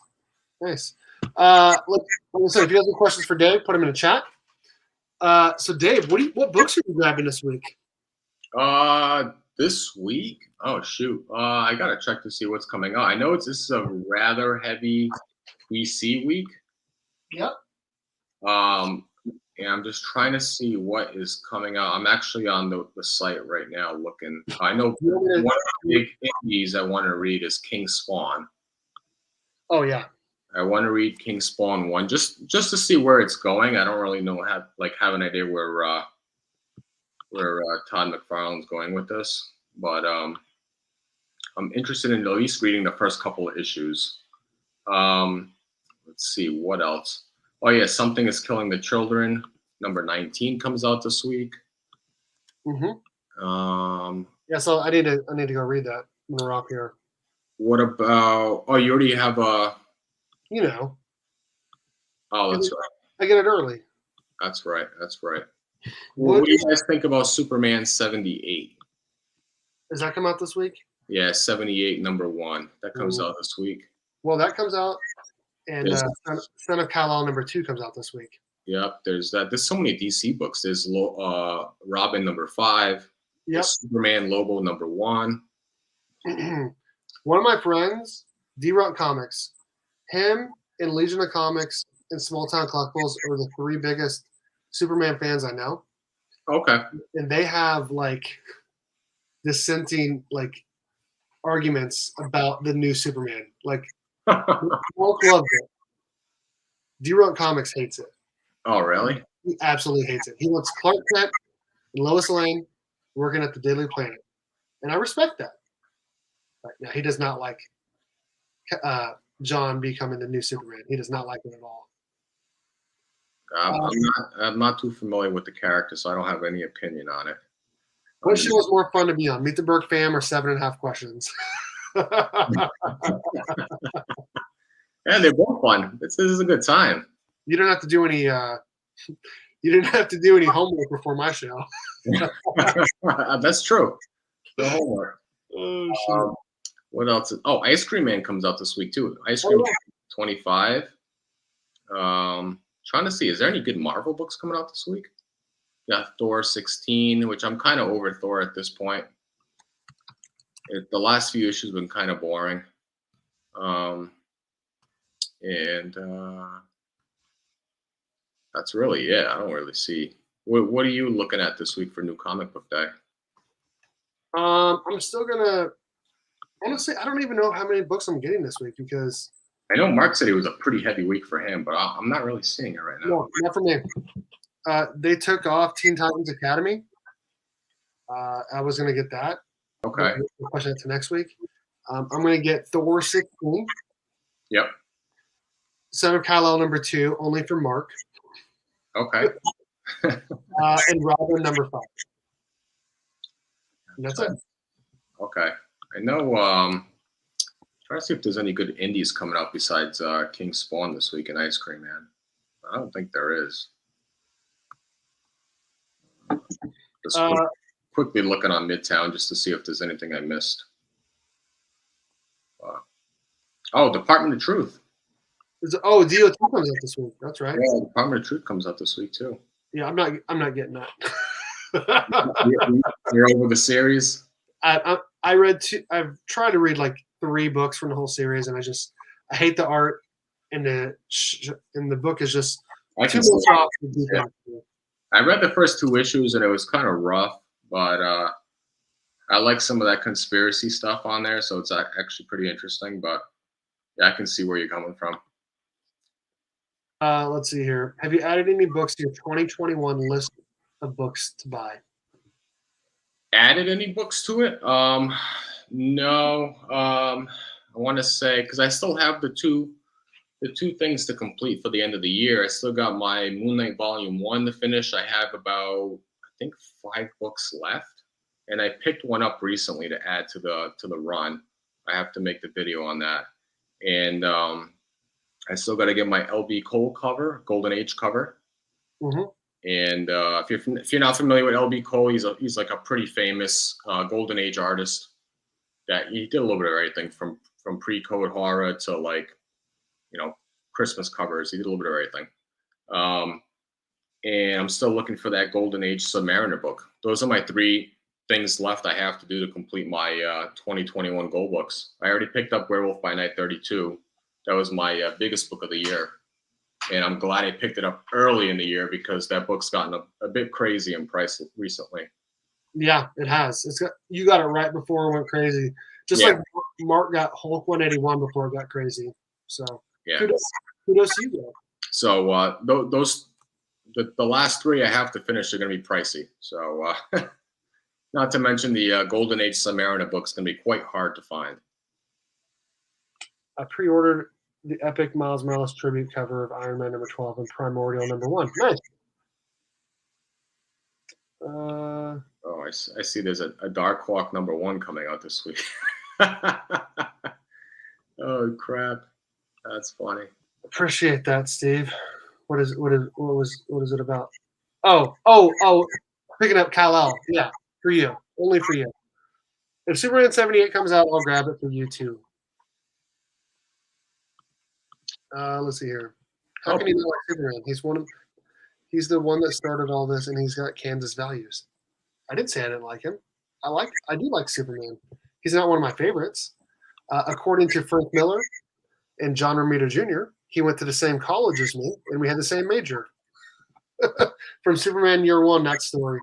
Nice. Look, like I said, if you have any questions for Dave, put them in the chat. So Dave, what books are you grabbing this week? This week? Oh shoot. I gotta check to see what's coming out. I know this is a rather heavy DC week. Yep. And I'm just trying to see what is coming out. I'm actually on the site right now looking. I know one of the big indies I want to read is King Spawn. Oh yeah. I want to read King Spawn 1 just to see where it's going. I don't really know have an idea where Todd McFarlane's going with this, but I'm interested in at least reading the first couple of issues. Let's see what else. Oh yeah, Something is Killing the Children. Number 19 comes out this week. Yeah, so I need to go read that. I'm gonna rock here. What about? Oh, you already have a. You know. Oh, that's right. I get it early. That's right. That's right. What do you guys think about Superman 78? Does that come out this week? Yeah, 78, number 1. That comes out this week. Well, that comes out, and Son of Kal-El number 2 comes out this week. Yep, there's that. There's so many DC books. There's Robin number 5. Yep. Superman Lobo number 1. One of my friends, D-Rock Comics, him and Legion of Comics and Small Town Collectibles are the 3 biggest Superman fans I know. Okay. And they have like dissenting like arguments about the new Superman. Like Mark loved it. D-Rock Comics hates it. Oh, really? He absolutely hates it. He wants Clark Kent and Lois Lane working at the Daily Planet. And I respect that. But no, he does not like John becoming the new Superman. He does not like it at all. I'm not too familiar with the character, so I don't have any opinion on it. What show is more fun to be on, Meet the Berkfam or 7.5 Questions? Yeah, they're both fun. This is a good time. You don't have to do any. You didn't have to do any homework before my show. That's true. No homework. Oh, shit. What else? Oh, Ice Cream Man comes out this week too. Ice Cream Man 25. Trying to see, is there any good Marvel books coming out this week? Yeah, Thor 16, which I'm kind of over Thor at this point. The last few issues have been kind of boring. That's really it. I don't really see. What are you looking at this week for New Comic Book Day? I'm still gonna. Honestly, I don't even know how many books I'm getting this week because I know Mark said it was a pretty heavy week for him, but I'm not really seeing it right now. No, not for me. They took off Teen Titans Academy. I was gonna get that. Okay. We'll push that to next week. I'm gonna get Thor 16. Yep. Son of Kal-El number 2, only for Mark. Okay. And Robin number 5. And that's it. Okay. I know. Try to see if there's any good indies coming out besides King Spawn this week and Ice Cream Man. I don't think there is. Just quickly looking on Midtown just to see if there's anything I missed. Oh, Department of Truth. DOT comes out this week. That's right. Yeah, Department of Truth comes out this week too. Yeah, I'm not getting that. You're over the series. I read 2. I've tried to read like 3 books from the whole series, and I hate the art, and the book is just too much off the deep end. I read the first 2 issues, and it was kind of rough, but I like some of that conspiracy stuff on there, so it's actually pretty interesting. But yeah, I can see where you're coming from. Let's see here. Have you added any books to your 2021 list of books to buy? added any books to it? No. I want to say because I still have the two things to complete for the end of the year. I still got my Moon Knight Volume 1 to finish. I have about, I think, 5 books left, and I picked one up recently to add to the run. I have to make the video on that, and I still got to get my LB Cole cover, Golden Age cover. Mm-hmm. And if you're not familiar with LB Cole, he's like a pretty famous Golden Age artist. That he did a little bit of everything from pre-code horror to like, Christmas covers. He did a little bit of everything. And I'm still looking for that Golden Age Submariner book. Those are my 3 things left I have to do to complete my 2021 goal books. I already picked up Werewolf by Night 32. That was my biggest book of the year. And I'm glad I picked it up early in the year because that book's gotten a bit crazy in price recently. Yeah, it has. You got it right before it went crazy. Just like Mark got Hulk 181 before it got crazy. So yeah, kudos to you, though. So the last 3 I have to finish are going to be pricey. So not to mention the Golden Age Submariner book's going to be quite hard to find. I pre-ordered the epic Miles Morales tribute cover of Iron Man number 12 and Primordial number 1. Nice. I see there's a Dark Hawk number 1 coming out this week. Oh crap. That's funny. Appreciate that, Steve. What is it about? Oh, picking up Kal-El. Yeah, for you. Only for you. If Superman 78 comes out, I'll grab it for you too. Let's see here. How can you not like Superman? He's the one that started all this, and he's got Kansas values. I didn't say I didn't like him. I do like Superman. He's not one of my favorites. According to Frank Miller and John Romita Jr., he went to the same college as me, and we had the same major. From Superman Year One, that story,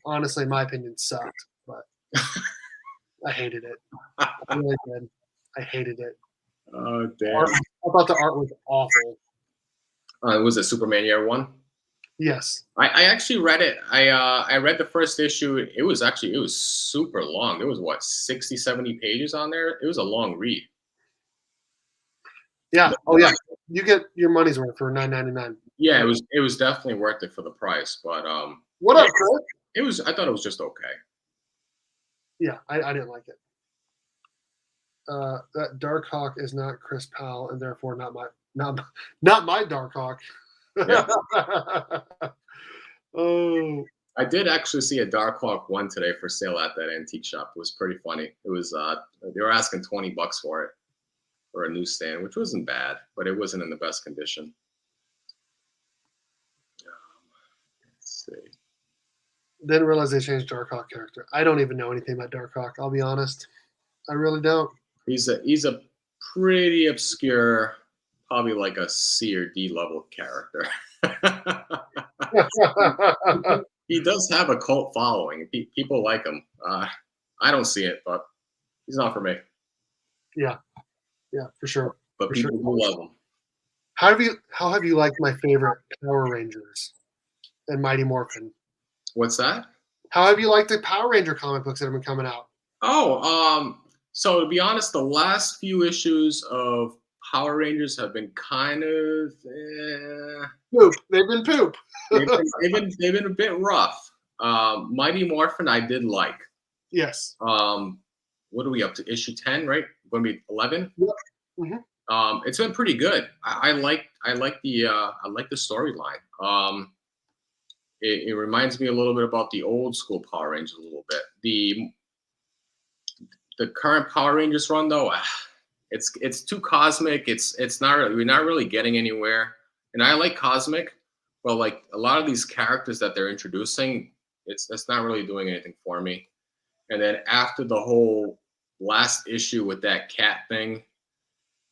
honestly, in my opinion, sucked. But I hated it. I really did. I hated it. Oh damn! I thought the art was awful. Was it Superman Year One? Yes. I actually read it. I read the first issue. It was super long. There was what 60, 70 pages on there. It was a long read. Yeah. Oh yeah. You get your money's worth for $9.99. Yeah, it was definitely worth it for the price. But what up, Chris? I thought it was just okay. Yeah, I didn't like it. That Darkhawk is not Chris Powell, and therefore not my Darkhawk. Yeah. Oh. I did actually see a Darkhawk 1 today for sale at that antique shop. It was pretty funny. It was they were asking $20 for it for a newsstand, which wasn't bad, but it wasn't in the best condition. Let's see. Didn't realize they changed Darkhawk character. I don't even know anything about Darkhawk. I'll be honest. I really don't. He's a pretty obscure, probably like a C or D level character. He does have a cult following. People like him. I don't see it, but he's not for me. Yeah, for sure. But people do love him. How have you liked my favorite Power Rangers and Mighty Morphin? What's that? How have you liked the Power Ranger comic books that have been coming out? So to be honest, the last few issues of Power Rangers have been kind of poop. They've been poop. they've been a bit rough. Mighty Morphin I did like. Yes. What are we up to? Issue 10, right? Going to be 11. Yep. Mm-hmm. It's been pretty good. I like the storyline. It reminds me a little bit about the old school Power Rangers a little bit. The current Power Rangers run though, it's too cosmic. It's not really, we're not really getting anywhere. And I like cosmic, but like a lot of these characters that they're introducing, it's not really doing anything for me. And then after the whole last issue with that cat thing,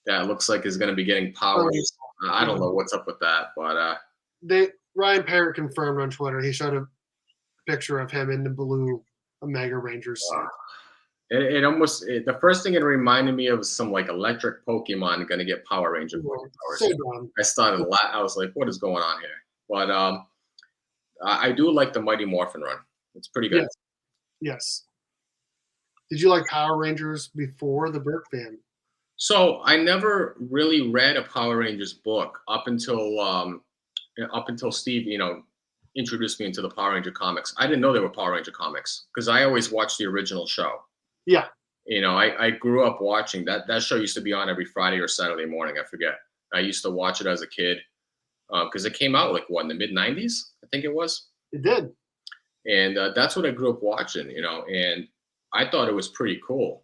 that looks like is going to be getting powers. I don't know what's up with that, but Ryan Parrott confirmed on Twitter. He showed a picture of him in the blue Omega Rangers suit. The first thing it reminded me of was some like electric Pokemon going to get Power Ranger powers. So dumb. I started I was like, what is going on here? But I do like the Mighty Morphin run. It's pretty good. Yes. Did you like Power Rangers before the Berkfam? So I never really read a Power Rangers book up until Steve, introduced me into the Power Ranger comics. I didn't know there were Power Ranger comics because I always watched the original show. Yeah. I grew up watching that. That show used to be on every Friday or Saturday morning. I forget. I used to watch it as a kid because it came out like in the mid '90s, I think it was. It did. And that's what I grew up watching, and I thought it was pretty cool.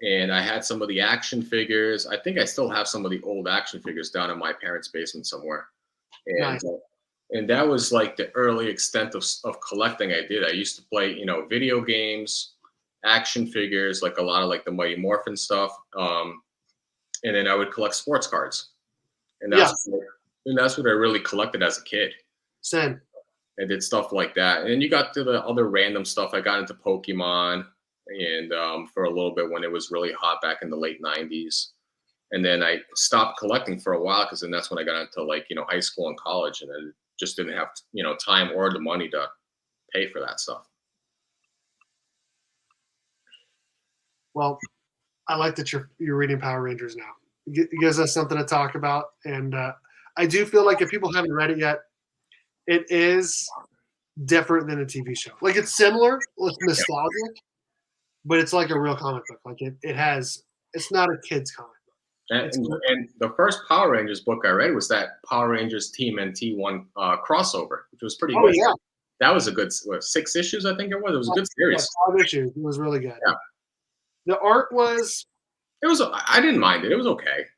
And I had some of the action figures. I think I still have some of the old action figures down in my parents' basement somewhere. And Nice. And that was like the early extent of collecting I did. I used to play, video games, action figures, like a lot of like the Mighty Morphin stuff. And then I would collect sports cards. And that's what I really collected as a kid. Same. I did stuff like that. And then you got to the other random stuff. I got into Pokemon and for a little bit when it was really hot back in the late 90s. And then I stopped collecting for a while because then that's when I got into like, high school and college, and then just didn't have, time or the money to pay for that stuff. Well, I like that you're reading Power Rangers now. It gives us something to talk about. And I do feel like if people haven't read it yet, it is different than a TV show. Like it's similar, it's nostalgic, but it's like a real comic book. Like it's not a kid's comic book. And the first Power Rangers book I read was that Power Rangers Team NT1 crossover, which was pretty good. Yeah. That was a good 6 issues, I think it was. It was a good series. 5 issues. It was really good. Yeah. The art was. I didn't mind it. It was okay. It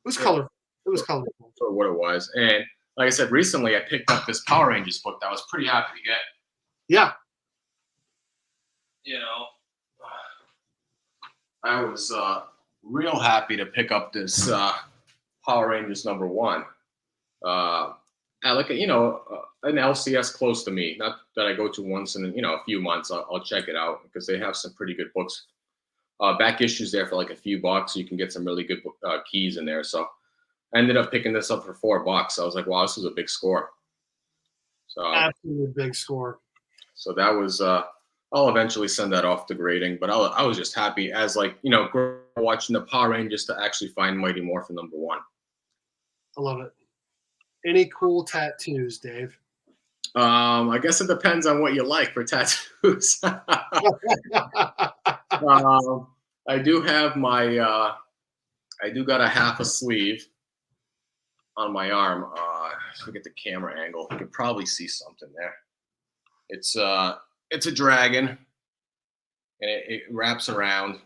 was colorful. It was colorful for what it was. And like I said, recently I picked up this Power Rangers book that I was pretty happy to get. Yeah. I was real happy to pick up this Power Rangers #1. Like an LCS close to me. Not that I go to once in a few months. I'll check it out because they have some pretty good books. Back issues there for like a few bucks. You can get some really good keys in there. So I ended up picking this up for $4. I was like, wow, this is a big score. So absolutely big score. So that was. I'll eventually send that off to grading, but I was just happy as watching the Power Rangers to actually find Mighty Morphin #1. I love it. Any cool tattoos, Dave? I guess it depends on what you like for tattoos. I do have I do got a half a sleeve on my arm. If we get the camera angle, you can probably see something there. It's a dragon, and it wraps around.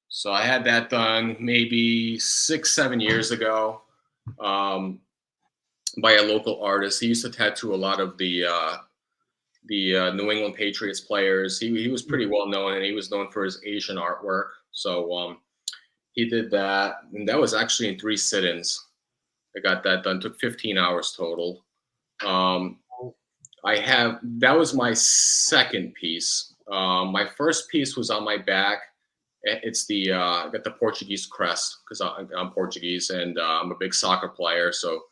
So I had that done maybe 6-7 years ago by a local artist. He used to tattoo a lot of the New England Patriots players. He was pretty well known, and he was known for his Asian artwork. So he did that, and that was actually in 3 sit-ins. I got that done. Took 15 hours total. That was my second piece. My first piece was on my back. It's I got the Portuguese crest because I'm Portuguese and I'm a big soccer player. So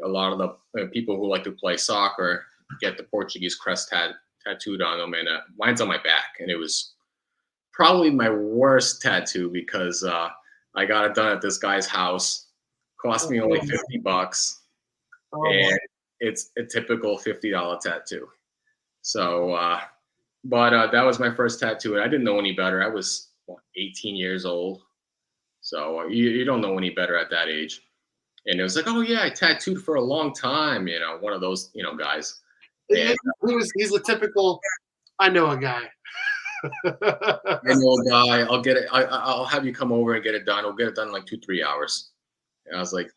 a lot of the people who like to play soccer get the Portuguese crest tattooed on them, and mine's on my back. And it was probably my worst tattoo because I got it done at this guy's house. Cost me only $50, and it's a typical $50 tattoo. So, but that was my first tattoo, and I didn't know any better. I was 18 years old, so you don't know any better at that age. And it was like, oh yeah, I tattooed for a long time, one of those, guys. And, he's the typical, I know a guy. I know a guy. I'll get it. I'll have you come over and get it done. We'll get it done in like 2-3 hours. And I was like,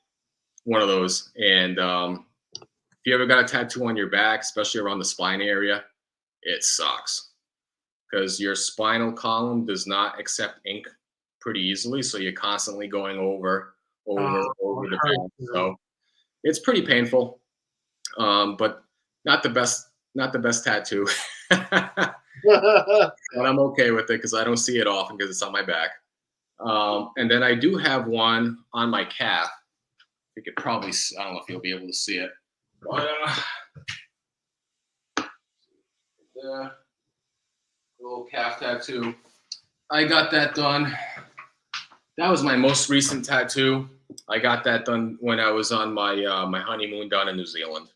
one of those. And if you ever got a tattoo on your back, especially around the spine area, it sucks because your spinal column does not accept ink pretty easily. So you're constantly going over the back. So it's pretty painful, but not the best tattoo. But I'm okay with it because I don't see it often because it's on my back. And then I do have one on my calf. You could probably, I don't know if you'll be able to see it. But, little calf tattoo. I got that done. That was my most recent tattoo. I got that done when I was on my my honeymoon down in New Zealand.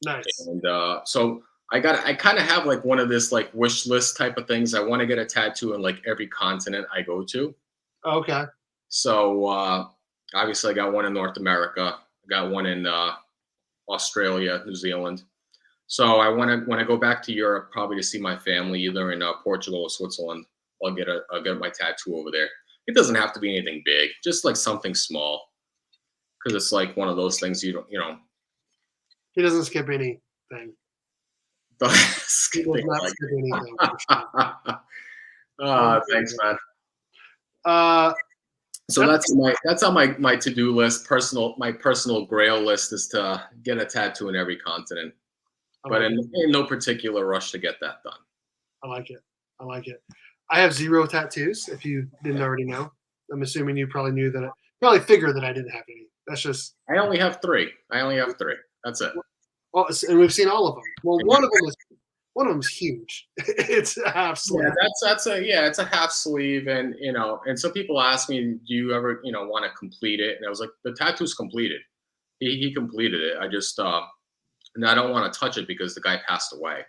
Nice. And so I kind of have like one of this like wish list type of things. I want to get a tattoo in like every continent I go to. Okay. So obviously I got one in North America. I got one in Australia, New Zealand. So when I go back to Europe, probably to see my family, either in Portugal or Switzerland, I'll get my tattoo over there. It doesn't have to be anything big, just like something small, because it's like one of those things you don't. He doesn't skip anything. He does not skip anything. Thanks, man. So that's on my to-do list. My personal grail list is to get a tattoo in every continent, but in no particular rush to get that done. I like it. I have 0 tattoos. If you didn't already know, I'm assuming you probably knew that. Probably figured that I didn't have any. That's just. I only have 3. That's it. Well, and we've seen all of them. Well, one of them is huge. It's a half sleeve. Yeah, it's a half sleeve, and and so people ask me, do you ever want to complete it? And I was like, the tattoo's completed. He completed it. I just and I don't want to touch it because the guy passed away.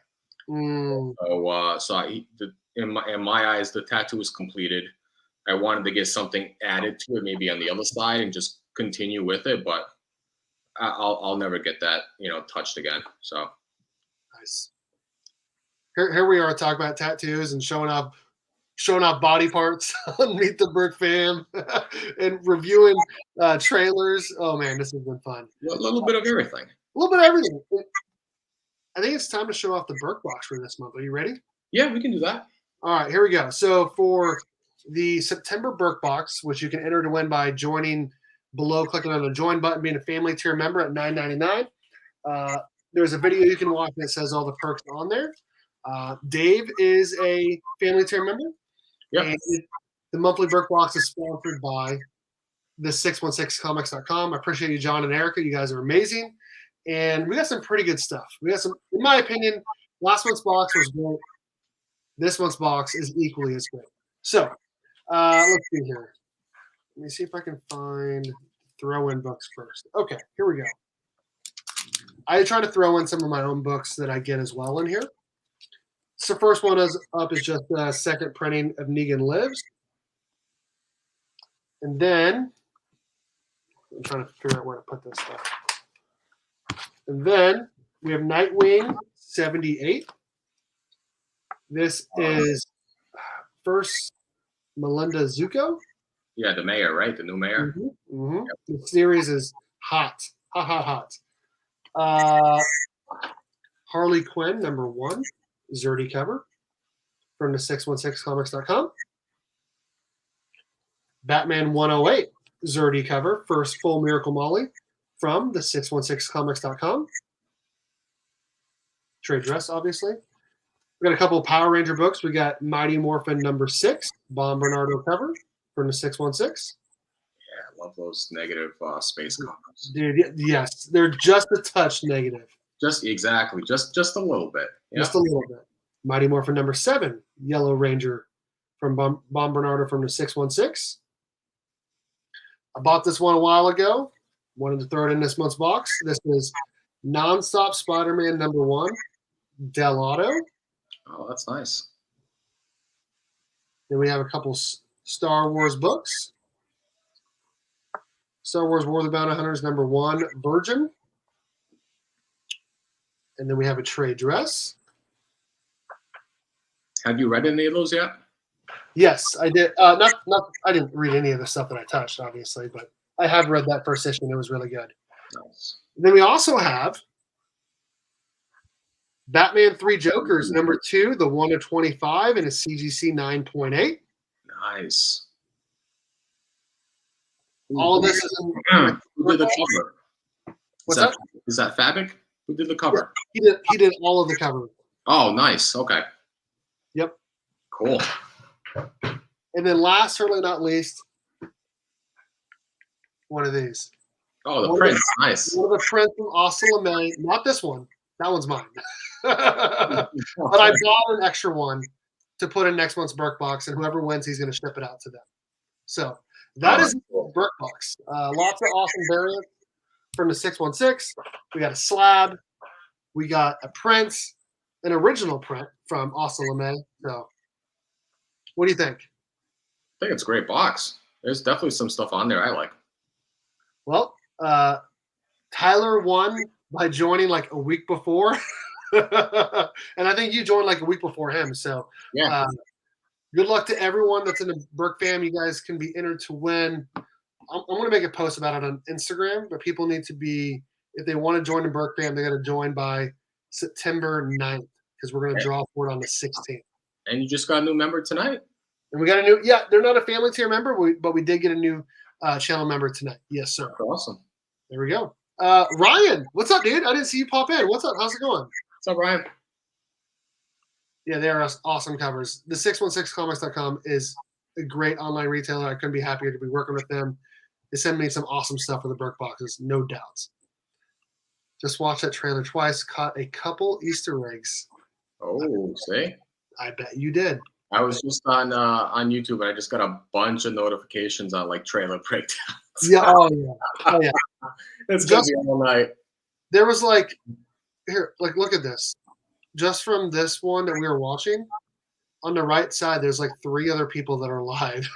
So in my eyes, the tattoo is completed. I wanted to get something added to it, maybe on the other side, and just continue with it, but I'll never get that touched again. So nice. Here we are talking about tattoos and showing off body parts on Meet the Berkfam and reviewing trailers. Oh man, this has been fun. A little bit of everything. A little bit of everything. I think it's time to show off the Berk box for this month. Are you ready? Yeah, we can do that. All right, here we go. So for the September Berk box, which you can enter to win by joining below, clicking on the join button, being a family tier member at $9.99. There's a video you can watch that says all the perks on there. Dave is a family tier member. Yep. And the monthly Berk box is sponsored by the 616comics.com. I appreciate you, John and Erica. You guys are amazing. And we got some pretty good stuff. We got some, in my opinion, last month's box was great. This month's box is equally as great. So let's see here. Let me see if I can find throw-in books first. Okay, here we go. I try to throw in some of my own books that I get as well in here. So first one is just a second printing of Negan Lives. And then, I'm trying to figure out where to put this stuff. And then we have Nightwing 78. This is first Melinda Zuko. Yeah, the mayor, right? The new mayor. Mm-hmm, mm-hmm. Yep. The series is hot. Hot. Harley Quinn, #1, Zerdy cover from the 616comics.com. Batman 108, Zerdy cover, first full Miracle Molly from the 616comics.com. Trade dress, obviously. We got a couple of Power Ranger books. We got Mighty Morphin #6, Bob Bernardo cover from the 616. Yeah, I love those negative space comics. Dude, yes, they're just a touch negative. Just exactly, just a little bit. Yeah. Just a little bit. Mighty Morphin #7, Yellow Ranger from Bob Bernardo from the 616. I bought this one a while ago. Wanted to throw it in this month's box. This is Nonstop Spider-Man #1, Del Auto. Oh, that's nice. Then we have a couple Star Wars books. Star Wars War of the Bounty Hunters #1, Virgin. And then we have a trade dress. Have you read any of those yet? Yes, I did. Not. I didn't read any of the stuff that I touched, obviously, but I have read that first issue, and it was really good. Nice. And then we also have Batman 3 Jokers #2, the 1/25, and a CGC 9.8. Nice. All of this is in. Who did the cover? What's that? Is that Fabic? Who did the cover? Yeah, he did all of the cover. Oh, nice. Okay. Yep. Cool. And then last, certainly not least, one of these. Oh, the Prince. Nice. One of the Prince from Asa LeMay. Not this one. That one's mine. But I bought an extra one to put in next month's Berk box, and whoever wins, he's going to ship it out to them. So that is Berk box. Lots of awesome variants from the 616. We got a slab. We got a print, an original print from Austin LeMay. So what do you think? I think it's a great box. There's definitely some stuff on there I like. Well, Tyler won by joining like a week before. And I think you joined like a week before him. So Yeah. Good luck to everyone that's in the Berkfam. You guys can be entered to win. I'm going to make a post about it on Instagram, but people need to be, if they want to join the Berkfam, they got to join by September 9th because we're going to draw for it on the 16th. And you just got a new member tonight? And we got a new, yeah, they're not a family tier member, but we did get a new channel member tonight. Yes, sir. Awesome. There we go. Ryan, what's up, dude? I didn't see you pop in. What's up? How's it going? What's up, Ryan? Yeah, they are awesome covers. The 616comics.com is a great online retailer. I couldn't be happier to be working with them. They send me some awesome stuff for the Berk boxes, no doubts. Just watched that trailer twice, caught a couple Easter eggs. Oh, see? I bet you did. I was just on YouTube, and I just got a bunch of notifications on like trailer breakdowns. Yeah, oh yeah. It's gonna be all night. There was like, here, like look at this. Just from this one that we were watching, on the right side, there's like 3 other people that are live.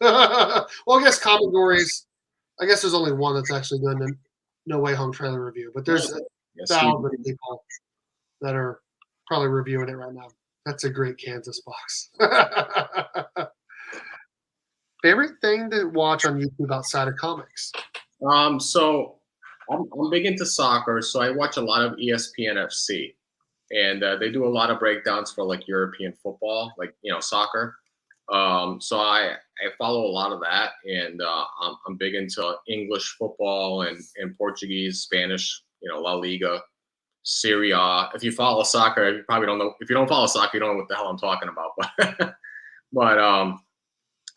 Well, I guess Commodores. I guess there's only one that's actually doing the No Way Home trailer review, but there's 1,000 people that are probably reviewing it right now. That's a great Kansas box. Favorite thing to watch on YouTube outside of comics? So I'm big into soccer, so I watch a lot of ESPN FC, and they do a lot of breakdowns for like European football, like soccer. So I follow a lot of that, and I'm big into English football and Portuguese, Spanish, La Liga, Serie A. If you follow soccer, you probably don't know. If you don't follow soccer, you don't know what the hell I'm talking about. But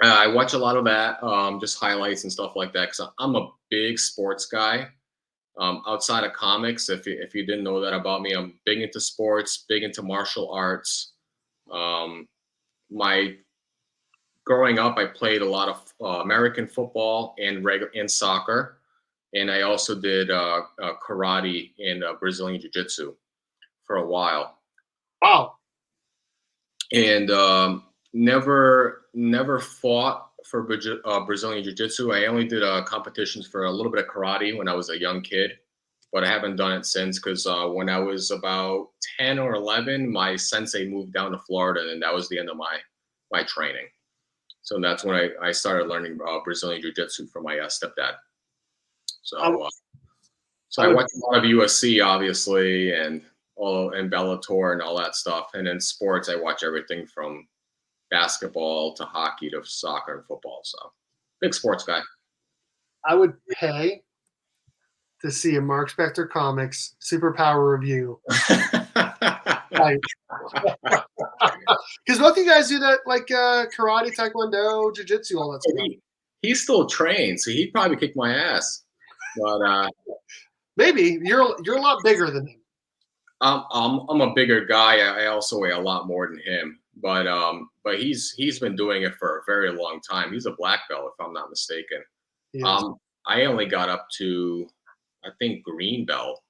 I watch a lot of that, just highlights and stuff like that, because I'm a big sports guy. Outside of comics, if you didn't know that about me, I'm big into sports, big into martial arts. Growing up, I played a lot of American football and soccer, and I also did karate and Brazilian jiu-jitsu for a while. Wow! And never fought for Brazilian jiu-jitsu. I only did competitions for a little bit of karate when I was a young kid, but I haven't done it since because when I was about 10 or 11, my sensei moved down to Florida, and that was the end of my training. So that's when I started learning Brazilian jiu-jitsu from my stepdad. So I watch a lot of UFC, obviously, and Bellator and all that stuff. And in sports, I watch everything from basketball to hockey to soccer and football. So big sports guy. I would pay to see a Marc Spector Comics superpower review. Because both of you guys do that, like karate, taekwondo, jiu-jitsu, all that stuff. He still trains, so he'd probably kick my ass. But maybe you're a lot bigger than him. I'm a bigger guy. I also weigh a lot more than him. But he's been doing it for a very long time. He's a black belt, if I'm not mistaken. I only got up to, I think, green belt,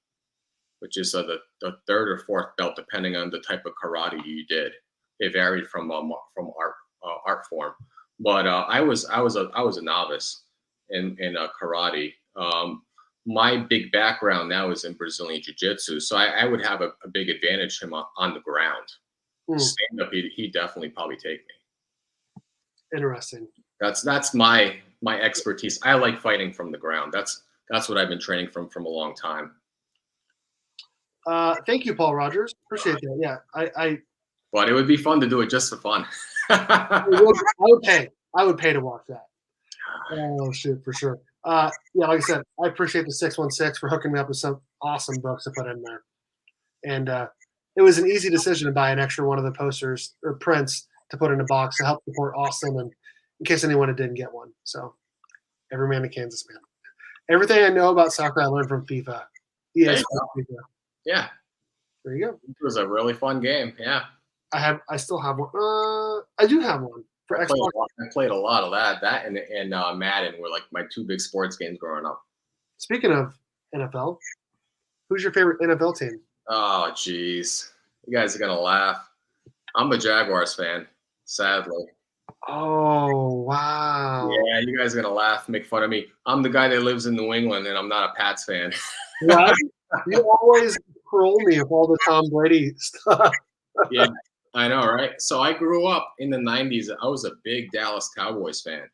which is the 3rd or 4th belt, depending on the type of karate you did. It varied from art form. But I was a novice in karate. My big background now is in Brazilian jiu-jitsu, so I would have a big advantage him on the ground. Stand up, he definitely probably take me. Interesting. That's my expertise. I like fighting from the ground. That's what I've been training from a long time. Thank you, Paul Rogers. Appreciate that. Yeah, But it would be fun to do it just for fun. I would pay to watch that. Oh shit, for sure. Yeah, like I said, I appreciate the 616 for hooking me up with some awesome books to put in there. And it was an easy decision to buy an extra one of the posters or prints to put in a box to help support Austin, and in case anyone didn't get one. So every man in Kansas, man. Everything I know about soccer I learned from FIFA. Yeah. There you go. It was a really fun game. Yeah. I still have one. I do have one for Xbox. I played a lot of that. That and Madden were like my two big sports games growing up. Speaking of NFL, who's your favorite NFL team? Oh, jeez. You guys are going to laugh. I'm a Jaguars fan, sadly. Oh, wow. Yeah, you guys are going to laugh, make fun of me. I'm the guy that lives in New England, and I'm not a Pats fan. What? You always troll me with all the Tom Brady stuff. Yeah, I know, right? So I grew up in the 90s. I was a big Dallas Cowboys fan.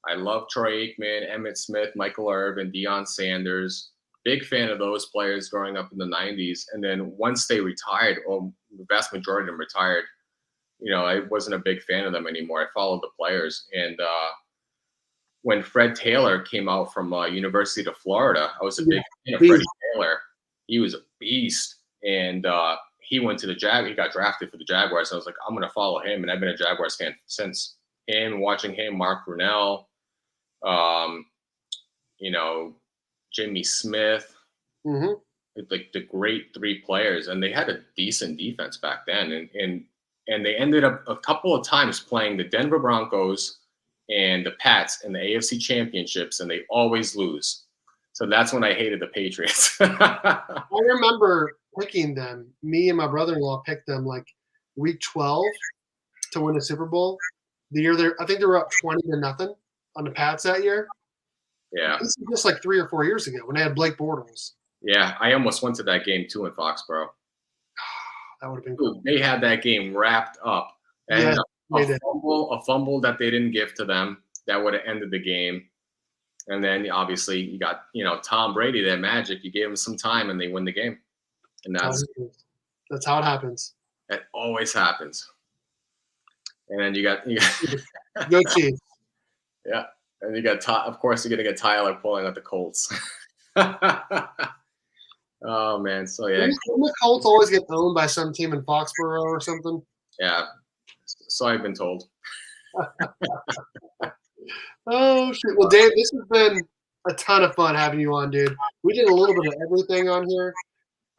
I loved Troy Aikman, Emmitt Smith, Michael Irvin, Deion Sanders. Big fan of those players growing up in the 90s. And then once they retired, or the vast majority of them retired, I wasn't a big fan of them anymore. I followed the players. And when Fred Taylor came out from University of Florida, I was a big fan of Freddie Taylor. He was a beast. And he went to the He got drafted for the Jaguars. I was like, I'm going to follow him. And I've been a Jaguars fan since. Him, watching him, Mark Brunell, Jimmy Smith, like the great three players. And they had a decent defense back then. And they ended up a couple of times playing the Denver Broncos and the Pats in the AFC championships, and they always lose. So that's when I hated the Patriots. I remember picking them. Me and my brother-in-law picked them like week 12 to win the Super Bowl. The year I think they were up 20-0 on the Pats that year. Yeah. This is just like 3 or 4 years ago when they had Blake Bortles. Yeah, I almost went to that game too in Foxborough. That would have been cool. They had that game wrapped up. And a fumble that they didn't give to them that would have ended the game. And then obviously you got, Tom Brady, that magic. You gave him some time and they win the game. And that's how it happens. It always happens. And then you got Go Chiefs. Yeah. And you got, of course, you're going to get Tyler pulling out the Colts. Oh, man. So, yeah. Didn't the Colts always get owned by some team in Foxborough or something? Yeah. So I've been told. Oh, shit. Well, Dave, this has been a ton of fun having you on, dude. We did a little bit of everything on here.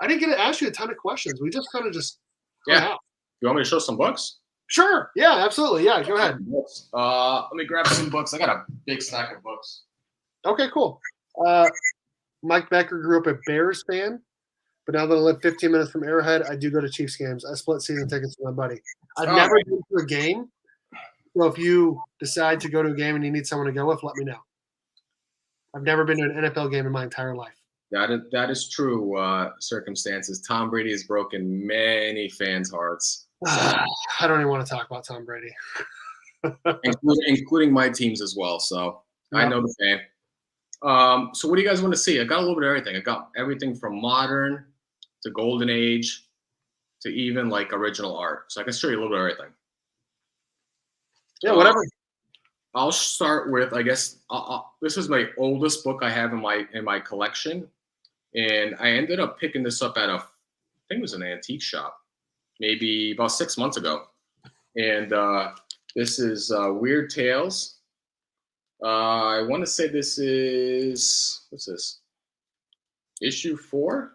I didn't get to ask you a ton of questions. We just kind of Yeah. You want me to show some books? Sure. Yeah, absolutely. Yeah, go ahead. Let me grab some books. I got a big stack of books. Okay, cool. Mike Becker grew up a Bears fan, but now that I live 15 minutes from Arrowhead, I do go to Chiefs games. I split season tickets with my buddy. I've never been to a game, so if you decide to go to a game and you need someone to go with, let me know. I've never been to an NFL game in my entire life. That is true. Circumstances. Tom Brady has broken many fans' hearts. I don't even want to talk about Tom Brady. including my teams as well. So I know the fan. So what do you guys want to see? I got a little bit of everything. I got everything from modern to golden age to even like original art. So I can show you a little bit of everything. Yeah, whatever. I'll start with, I guess, this is my oldest book I have in my collection. And I ended up picking this up at I think it was an antique shop, maybe about 6 months ago. And this is Weird Tales. I want to say this is, what's this? Issue 4.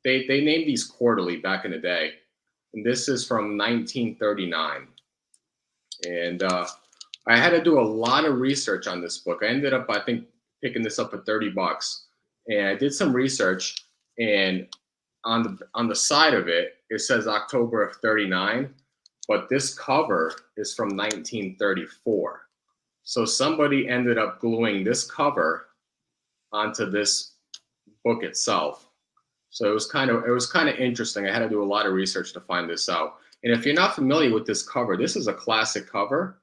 They named these quarterly back in the day. And this is from 1939. And I had to do a lot of research on this book. I ended up, I think, picking this up at $30. And I did some research, and on the side of it, it says October of 39, but this cover is from 1934. So somebody ended up gluing this cover onto this book itself. So it was kind of interesting. I had to do a lot of research to find this out. And if you're not familiar with this cover, this is a classic cover.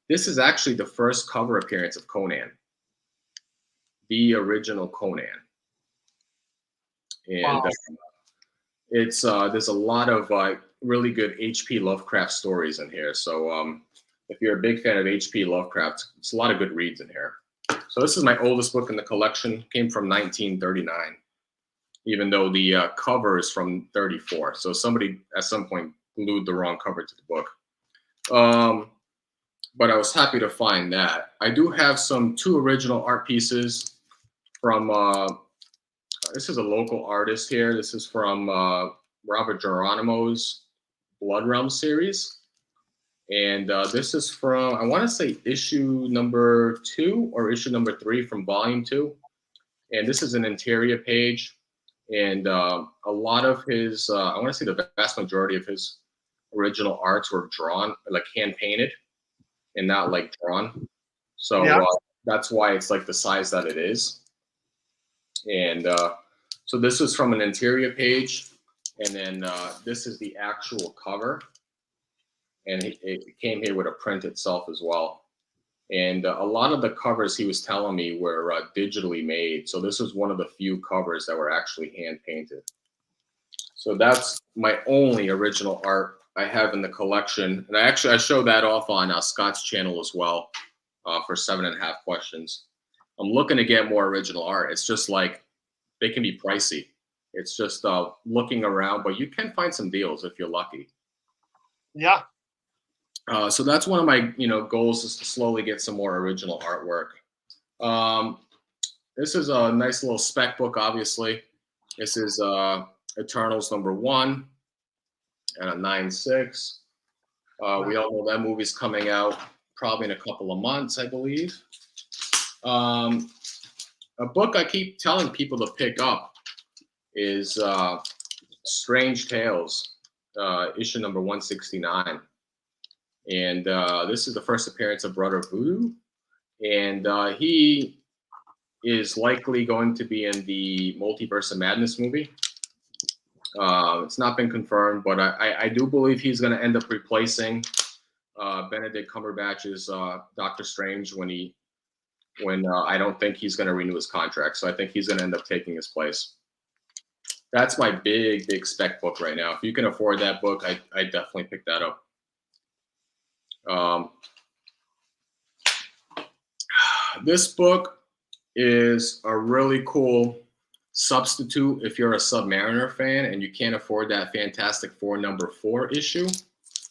This is actually the first cover appearance of Conan, the original Conan. And wow. It's there's a lot of really good H.P. Lovecraft stories in here. So if you're a big fan of H.P. Lovecraft, it's a lot of good reads in here. So this is my oldest book in the collection. Came from 1939, even though the cover is from 34. So somebody at some point glued the wrong cover to the book. But I was happy to find that. I do have two original art pieces from, this is a local artist here. This is from Robert Geronimo's Blood Realm series. And this is from, I want to say, issue number 2 or issue number 3 from volume 2. And this is an interior page. And a lot of his, I want to say the vast majority of his original arts were drawn, like hand painted and not like drawn. So Yeah. that's why it's like the size that it is. And so this is from an interior page. And then this is the actual cover. And it came here with a print itself as well. And a lot of the covers he was telling me were digitally made. So this was one of the few covers that were actually hand painted. So that's my only original art I have in the collection. And I show that off on Scott's channel as well for 7.5 questions. I'm looking to get more original art. It's just like, they can be pricey. It's just looking around, but you can find some deals if you're lucky. Yeah. So that's one of my goals, is to slowly get some more original artwork. This is a nice little spec book, obviously. This is Eternals #1 and a 9/6. We all know that movie's coming out probably in a couple of months, I believe. A book I keep telling people to pick up is Strange Tales, issue number 169. And this is the first appearance of Brother Voodoo. And he is likely going to be in the Multiverse of Madness movie. It's not been confirmed, but I do believe he's going to end up replacing Benedict Cumberbatch's Doctor Strange when I don't think he's going to renew his contract. So I think he's going to end up taking his place. That's my big spec book right now. If you can afford that book, I definitely pick that up. This book is a really cool substitute if you're a Submariner fan and you can't afford that Fantastic Four #4 issue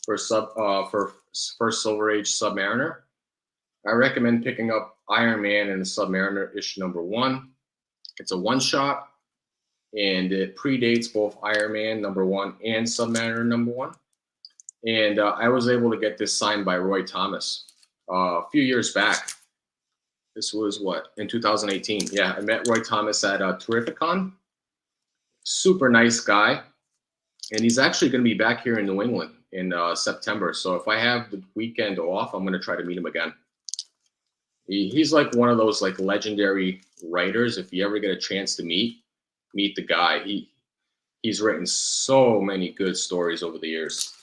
for first Silver Age Submariner. I recommend picking up Iron Man and the Submariner issue #1. It's a one-shot, and it predates both Iron Man #1 and Submariner #1. And I was able to get this signed by Roy Thomas a few years back. This was in 2018. Yeah, I met Roy Thomas at Terrificon. Super nice guy. And he's actually going to be back here in New England in September. So if I have the weekend off, I'm going to try to meet him again. He's like one of those like legendary writers. If you ever get a chance to meet the guy. He's written so many good stories over the years.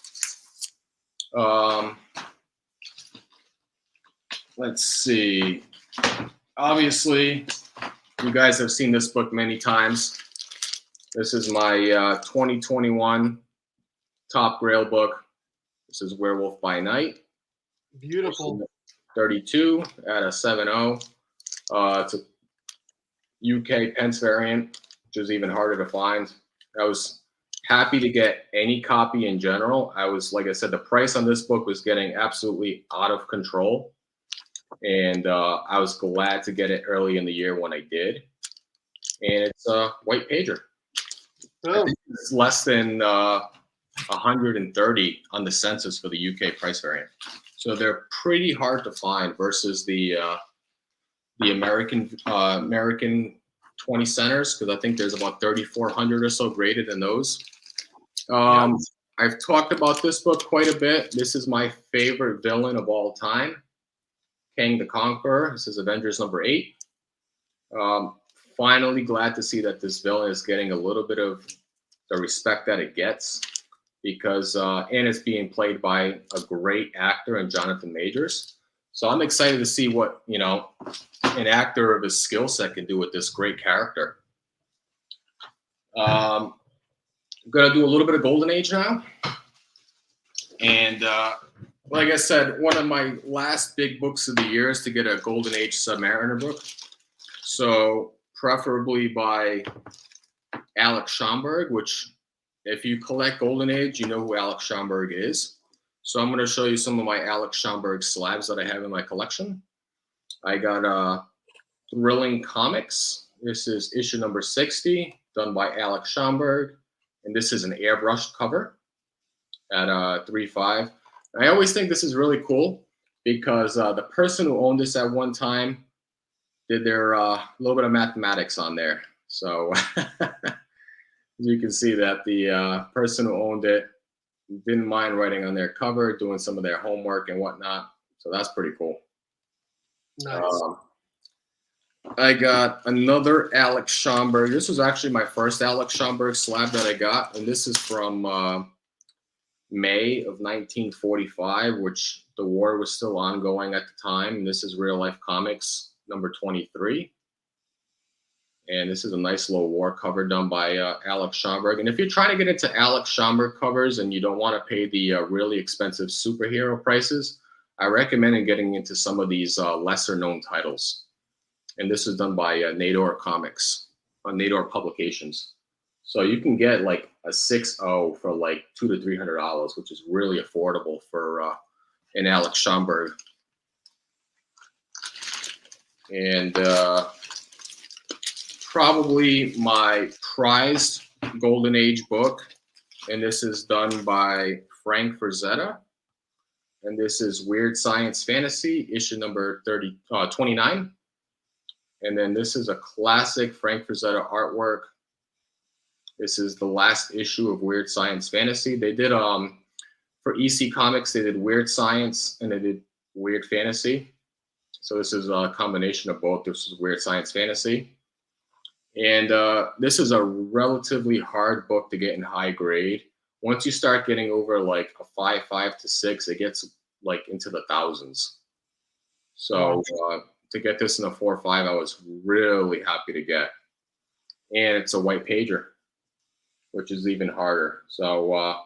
Let's see. Obviously, you guys have seen this book many times. This is my 2021 top Grail book. This is Werewolf by Night. Beautiful. 32 at a 7.0. It's a UK pence variant, which is even harder to find. I was happy to get any copy in general. Like I said, the price on this book was getting absolutely out of control. And I was glad to get it early in the year when I did. And it's a white pager. Oh. I think it's less than 130 on the census for the UK price variant. So they're pretty hard to find versus the American 20 centers, because I think there's about 3,400 or so graded in those. I've talked about this book quite a bit. This is my favorite villain of all time, Kang the Conqueror. This is Avengers #8. Finally glad to see that this villain is getting a little bit of the respect that it gets, because and it's being played by a great actor in Jonathan Majors. So I'm excited to see what an actor of his skill set can do with this great character. I'm gonna do a little bit of Golden Age now, and like I said, one of my last big books of the year is to get a Golden Age Submariner book. So preferably by Alex Schomburg, which if you collect Golden Age, you know who Alex Schomburg is. So I'm going to show you some of my Alex Schomburg slabs that I have in my collection. I got Thrilling Comics. This is issue number 60, done by Alex Schomburg. and this is an airbrushed cover at 3.5. I always think this is really cool because the person who owned this at one time did their little bit of mathematics on there. So you can see that the person who owned it didn't mind writing on their cover, doing some of their homework and whatnot. So that's pretty cool. Nice. I got another Alex Schomburg. This was actually my first Alex Schomburg slab that I got, and this is from May of 1945, which the war was still ongoing at the time. And this is Real Life Comics number 23. And this is a nice little war cover done by Alex Schomburg. And if you're trying to get into Alex Schomburg covers and you don't want to pay the really expensive superhero prices, I recommend getting into some of these lesser known titles. And this is done by Nador Comics, Nador Publications. So you can get like a 6.0 for like $200 to $300, which is really affordable for an Alex Schomburg. And probably my prized Golden Age book, and this is done by Frank Frazetta. And this is Weird Science Fantasy, issue number 29. And then this is a classic Frank Frazetta artwork. This is the last issue of Weird Science Fantasy. They did, for EC Comics, they did Weird Science and they did Weird Fantasy. So this is a combination of both. This is Weird Science Fantasy. And this is a relatively hard book to get in high grade. Once you start getting over like a 5.5 to 6, it gets like into the thousands. So to get this in a 4.5, I was really happy to get. And it's a white pager, which is even harder. So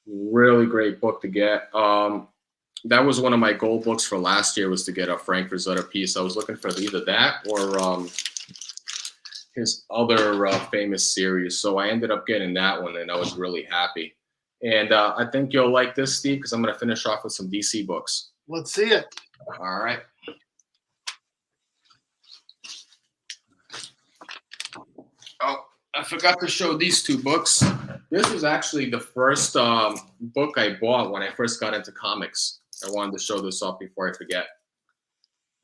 really great book to get. That was one of my goal books for last year, was to get a Frank Frazetta piece. I was looking for either that or his other famous series. So I ended up getting that one, and I was really happy. And I think you'll like this, Steve, because I'm going to finish off with some DC books. Let's see it. All right. Oh, I forgot to show these two books. This was actually the first book I bought when I first got into comics. I wanted to show this off before I forget.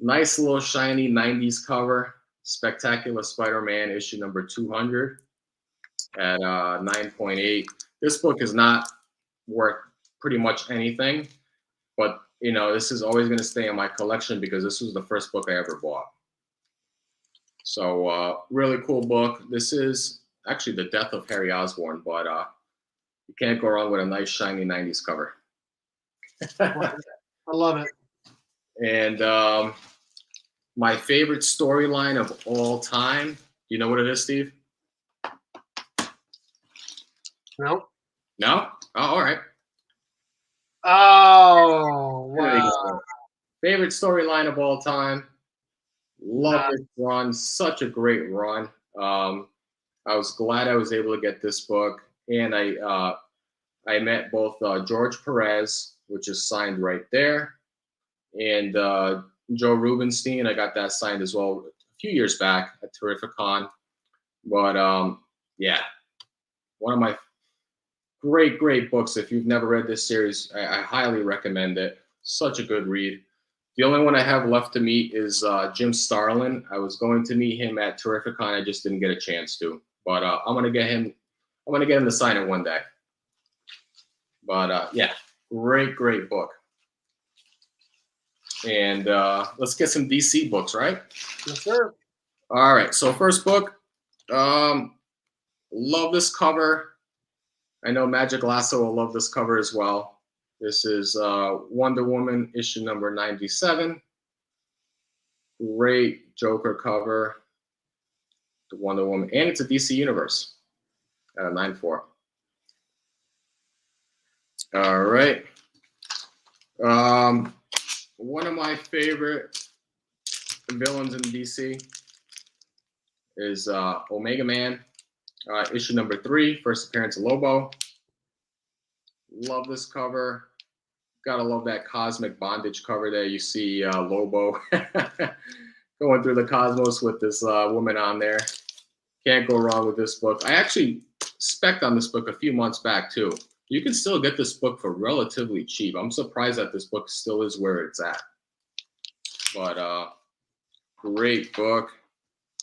Nice little shiny 90s cover. Spectacular Spider-Man, issue number 200 at 9.8. This book is not worth pretty much anything, but you know, this is always going to stay in my collection because this was the first book I ever bought. So really cool book. This is actually the death of Harry Osborn, but you can't go wrong with a nice shiny 90s cover. I love it. And my favorite storyline of all time. You know what it is, Steve? No. No? Oh, all right. Oh, There you wow. go. Favorite storyline of all time. Love this run. Such a great run. I was glad I was able to get this book. And I met both George Perez, which is signed right there, and Joe Rubenstein. I got that signed as well a few years back at Terrificon. But yeah, one of my great books. If you've never read this series, I highly recommend it. Such a good read. The only one I have left to meet is Jim Starlin. I was going to meet him at Terrificon. I just didn't get a chance to. But I'm gonna get him to sign it one day. But yeah, great book. And let's get some DC books, right? Yes, sir. All right. So first book, love this cover. I know Magic Lasso will love this cover as well. This is Wonder Woman, issue number 97. Great Joker cover. The Wonder Woman, and it's a DC Universe at a 9.4. All right. One of my favorite villains in DC is Omega Man, issue number 3, first appearance of Lobo. Love this cover. Gotta love that cosmic bondage cover there. You see Lobo going through the cosmos with this woman on there. Can't go wrong with this book. I actually spec'd on this book a few months back too. You can still get this book for relatively cheap. I'm surprised that this book still is where it's at. But great book.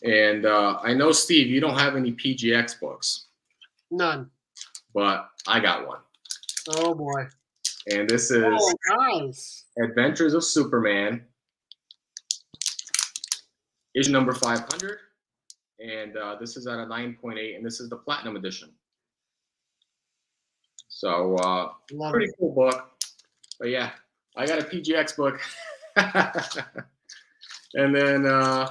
And I know, Steve, you don't have any PGX books. None. But I got one. Oh boy. And this is nice. Adventures of Superman, issue number 500. And this is at a 9.8, and this is the Platinum Edition. So pretty cool book. But yeah, I got a PGX book. And then the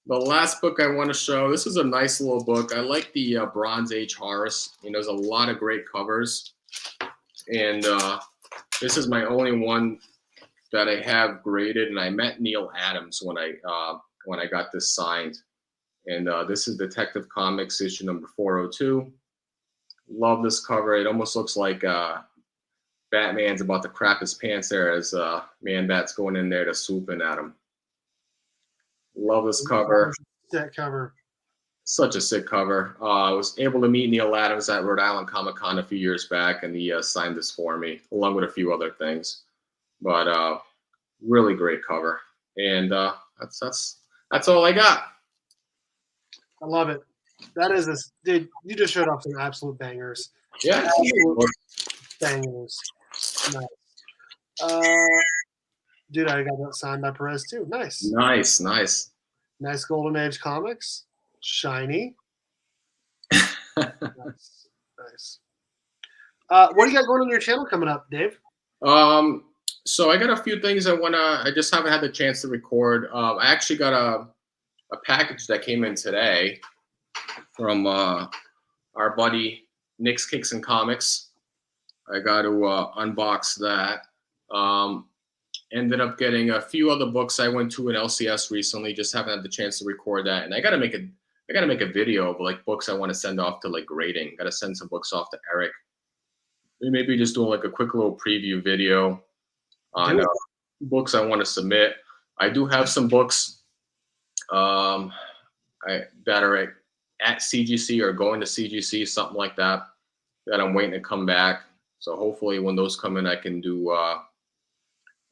last book I want to show, this is a nice little book. I like the Bronze Age Horus. There's a lot of great covers. And this is my only one that I have graded. And I met Neil Adams when I got this signed. And this is Detective Comics issue number 402. Love this cover. It almost looks like Batman's about to crap his pants there as Man-Bat's going in there to swoop in at him. Love this cover. That cover. Such a sick cover. I was able to meet Neil Adams at Rhode Island Comic Con a few years back, and he signed this for me, along with a few other things. But really great cover. And that's all I got. I love it. That is this, dude. You just showed off some absolute bangers. Yeah, absolute bangers. Nice. Dude, I got that signed by Perez too. Nice. Nice. Nice Golden Age comics. Shiny. Nice. What do you got going on your channel coming up, Dave? So I got a few things I just haven't had the chance to record. I actually got a package that came in today from our buddy Nick's Kicks and Comics. I got to unbox that. Ended up getting a few other books. I went to an LCS recently, just haven't had the chance to record that. And I gotta make a video of like books I want to send off to like grading. Gotta send some books off to Eric. Maybe just doing like a quick little preview video on books I want to submit. I do have some books that are at CGC or going to CGC, something like that I'm waiting to come back. So hopefully when those come in, I can do an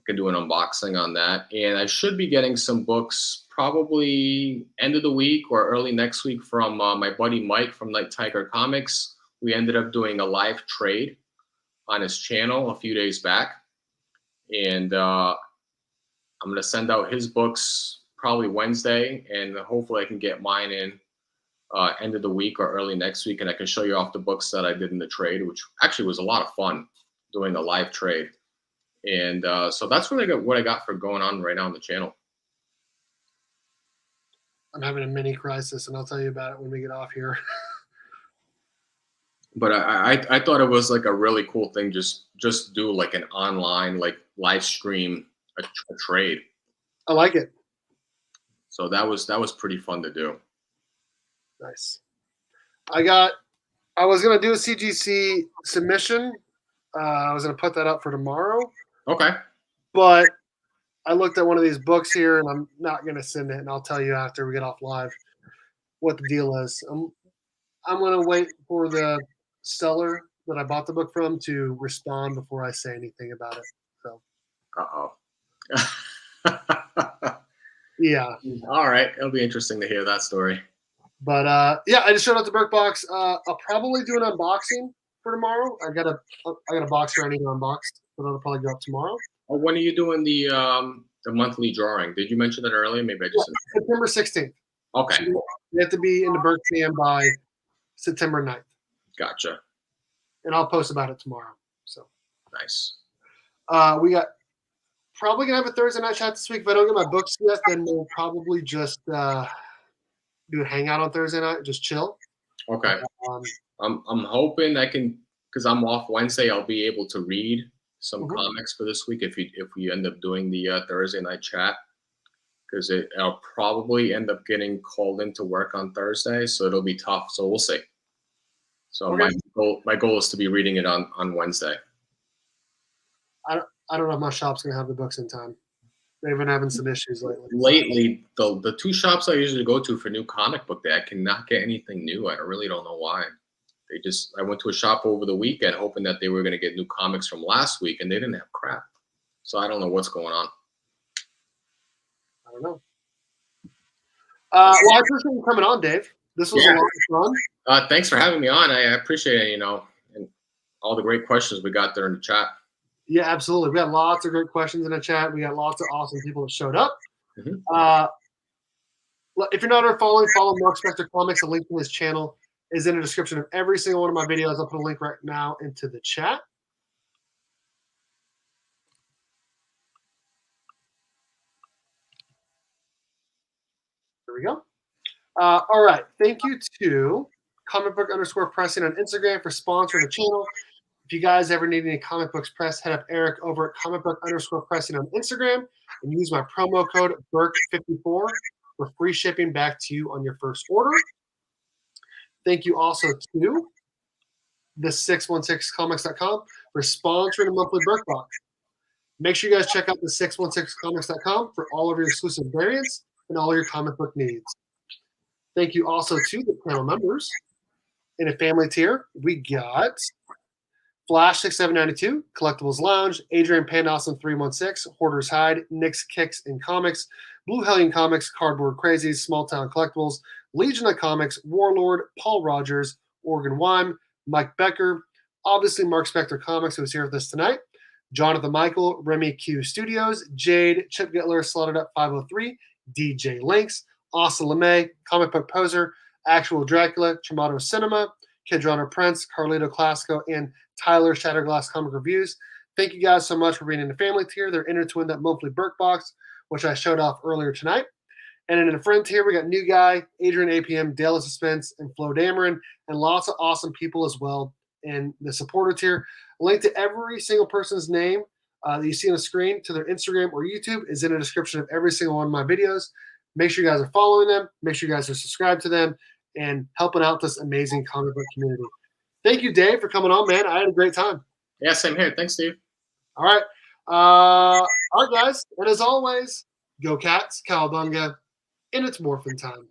unboxing on that. And I should be getting some books probably end of the week or early next week from my buddy Mike from Night Tiger Comics. We ended up doing a live trade on his channel a few days back. And I'm going to send out his books probably Wednesday, and hopefully I can get mine in end of the week or early next week, and I can show you off the books that I did in the trade, which actually was a lot of fun doing a live trade. And so that's what I got for going on right now on the channel. I'm having a mini crisis, and I'll tell you about it when we get off here. But I thought it was like a really cool thing, just do like an online like live stream a trade. I like it. So that was pretty fun to do. Nice. I was gonna do a CGC submission. I was gonna put that up for tomorrow. Okay. But I looked at one of these books here, and I'm not gonna send it. And I'll tell you after we get off live what the deal is. I'm gonna wait for the seller that I bought the book from to respond before I say anything about it. So. Yeah. All right. It'll be interesting to hear that story. But yeah, I just showed up the Berk box. I'll probably do an unboxing for tomorrow. I got a box here I need to unbox, but that'll probably go up tomorrow. Oh, when are you doing the monthly drawing? Did you mention that earlier? Maybe I just September 16th. Okay. So you have to be in the Berkfam by September 9th. Gotcha. And I'll post about it tomorrow. So nice. We got probably gonna have a Thursday night chat this week. If I don't get my books yet, then we'll probably just do a hangout on Thursday night, just chill. Okay. I'm hoping I can, because I'm off Wednesday, I'll be able to read some comics for this week if we end up doing the Thursday night chat, because I'll probably end up getting called into work on Thursday, so it'll be tough. So we'll see. So okay. my goal is to be reading it on Wednesday. I don't know if my shop's gonna have the books in time. They've been having some issues lately. Lately, the two shops I usually go to for new comic book day, I cannot get anything new. I really don't know why. I went to a shop over the weekend hoping that they were going to get new comics from last week, and they didn't have crap. So I don't know what's going on. I don't know. Well, I appreciate you coming on, Dave. This was a lot of fun. Thanks for having me on. I appreciate it, and all the great questions we got there in the chat. Yeah, absolutely. We had lots of great questions in the chat. We got lots of awesome people that showed up. If you're not already following, follow Marc Spector Comics. The link to his channel is in the description of every single one of my videos. I'll put a link right now into the chat. There we go. All right. Thank you to comic_pressing on Instagram for sponsoring the channel. If you guys ever need any comic books press, head up Eric over at comic_pressing on Instagram and use my promo code BERK54 for free shipping back to you on your first order. Thank you also to the 616comics.com for sponsoring the monthly Berk Box. Make sure you guys check out the 616comics.com for all of your exclusive variants and all your comic book needs. Thank you also to the panel members. In a family tier, we got Flash 6792, Collectibles Lounge, Adrian Pandawson 316, Hoarder's Hide, Nick's Kicks and Comics, Blue Hellion Comics, Cardboard Crazies, Small Town Collectibles, Legion of Comics, Warlord, Paul Rogers, Oregon Wyme, Mike Becker, obviously Marc Spector Comics, who was here with us tonight, Jonathan Michael, Remy Q Studios, Jade, Chip Gittler, Slotted Up 503, DJ Links, Asa LeMay, Comic Book Poser, Actual Dracula, Tramato Cinema, Kid Runner Prince, Carlito Classico, and Tyler Shatterglass Comic Reviews. Thank you guys so much for being in the family tier. They're entered to win that monthly Berk Box, which I showed off earlier tonight. And in the friend tier, we got New Guy, Adrian APM, Dale of Suspense, and Flo Dameron, and lots of awesome people as well in the supporter tier. A link to every single person's name that you see on the screen to their Instagram or YouTube is in the description of every single one of my videos. Make sure you guys are following them. Make sure you guys are subscribed to them and helping out this amazing comic book community. Thank you, Dave, for coming on, man. I had a great time. Yeah, same here. Thanks, Steve. All right. All right, guys. And as always, go Cats, Cowabunga, and it's Morphin time.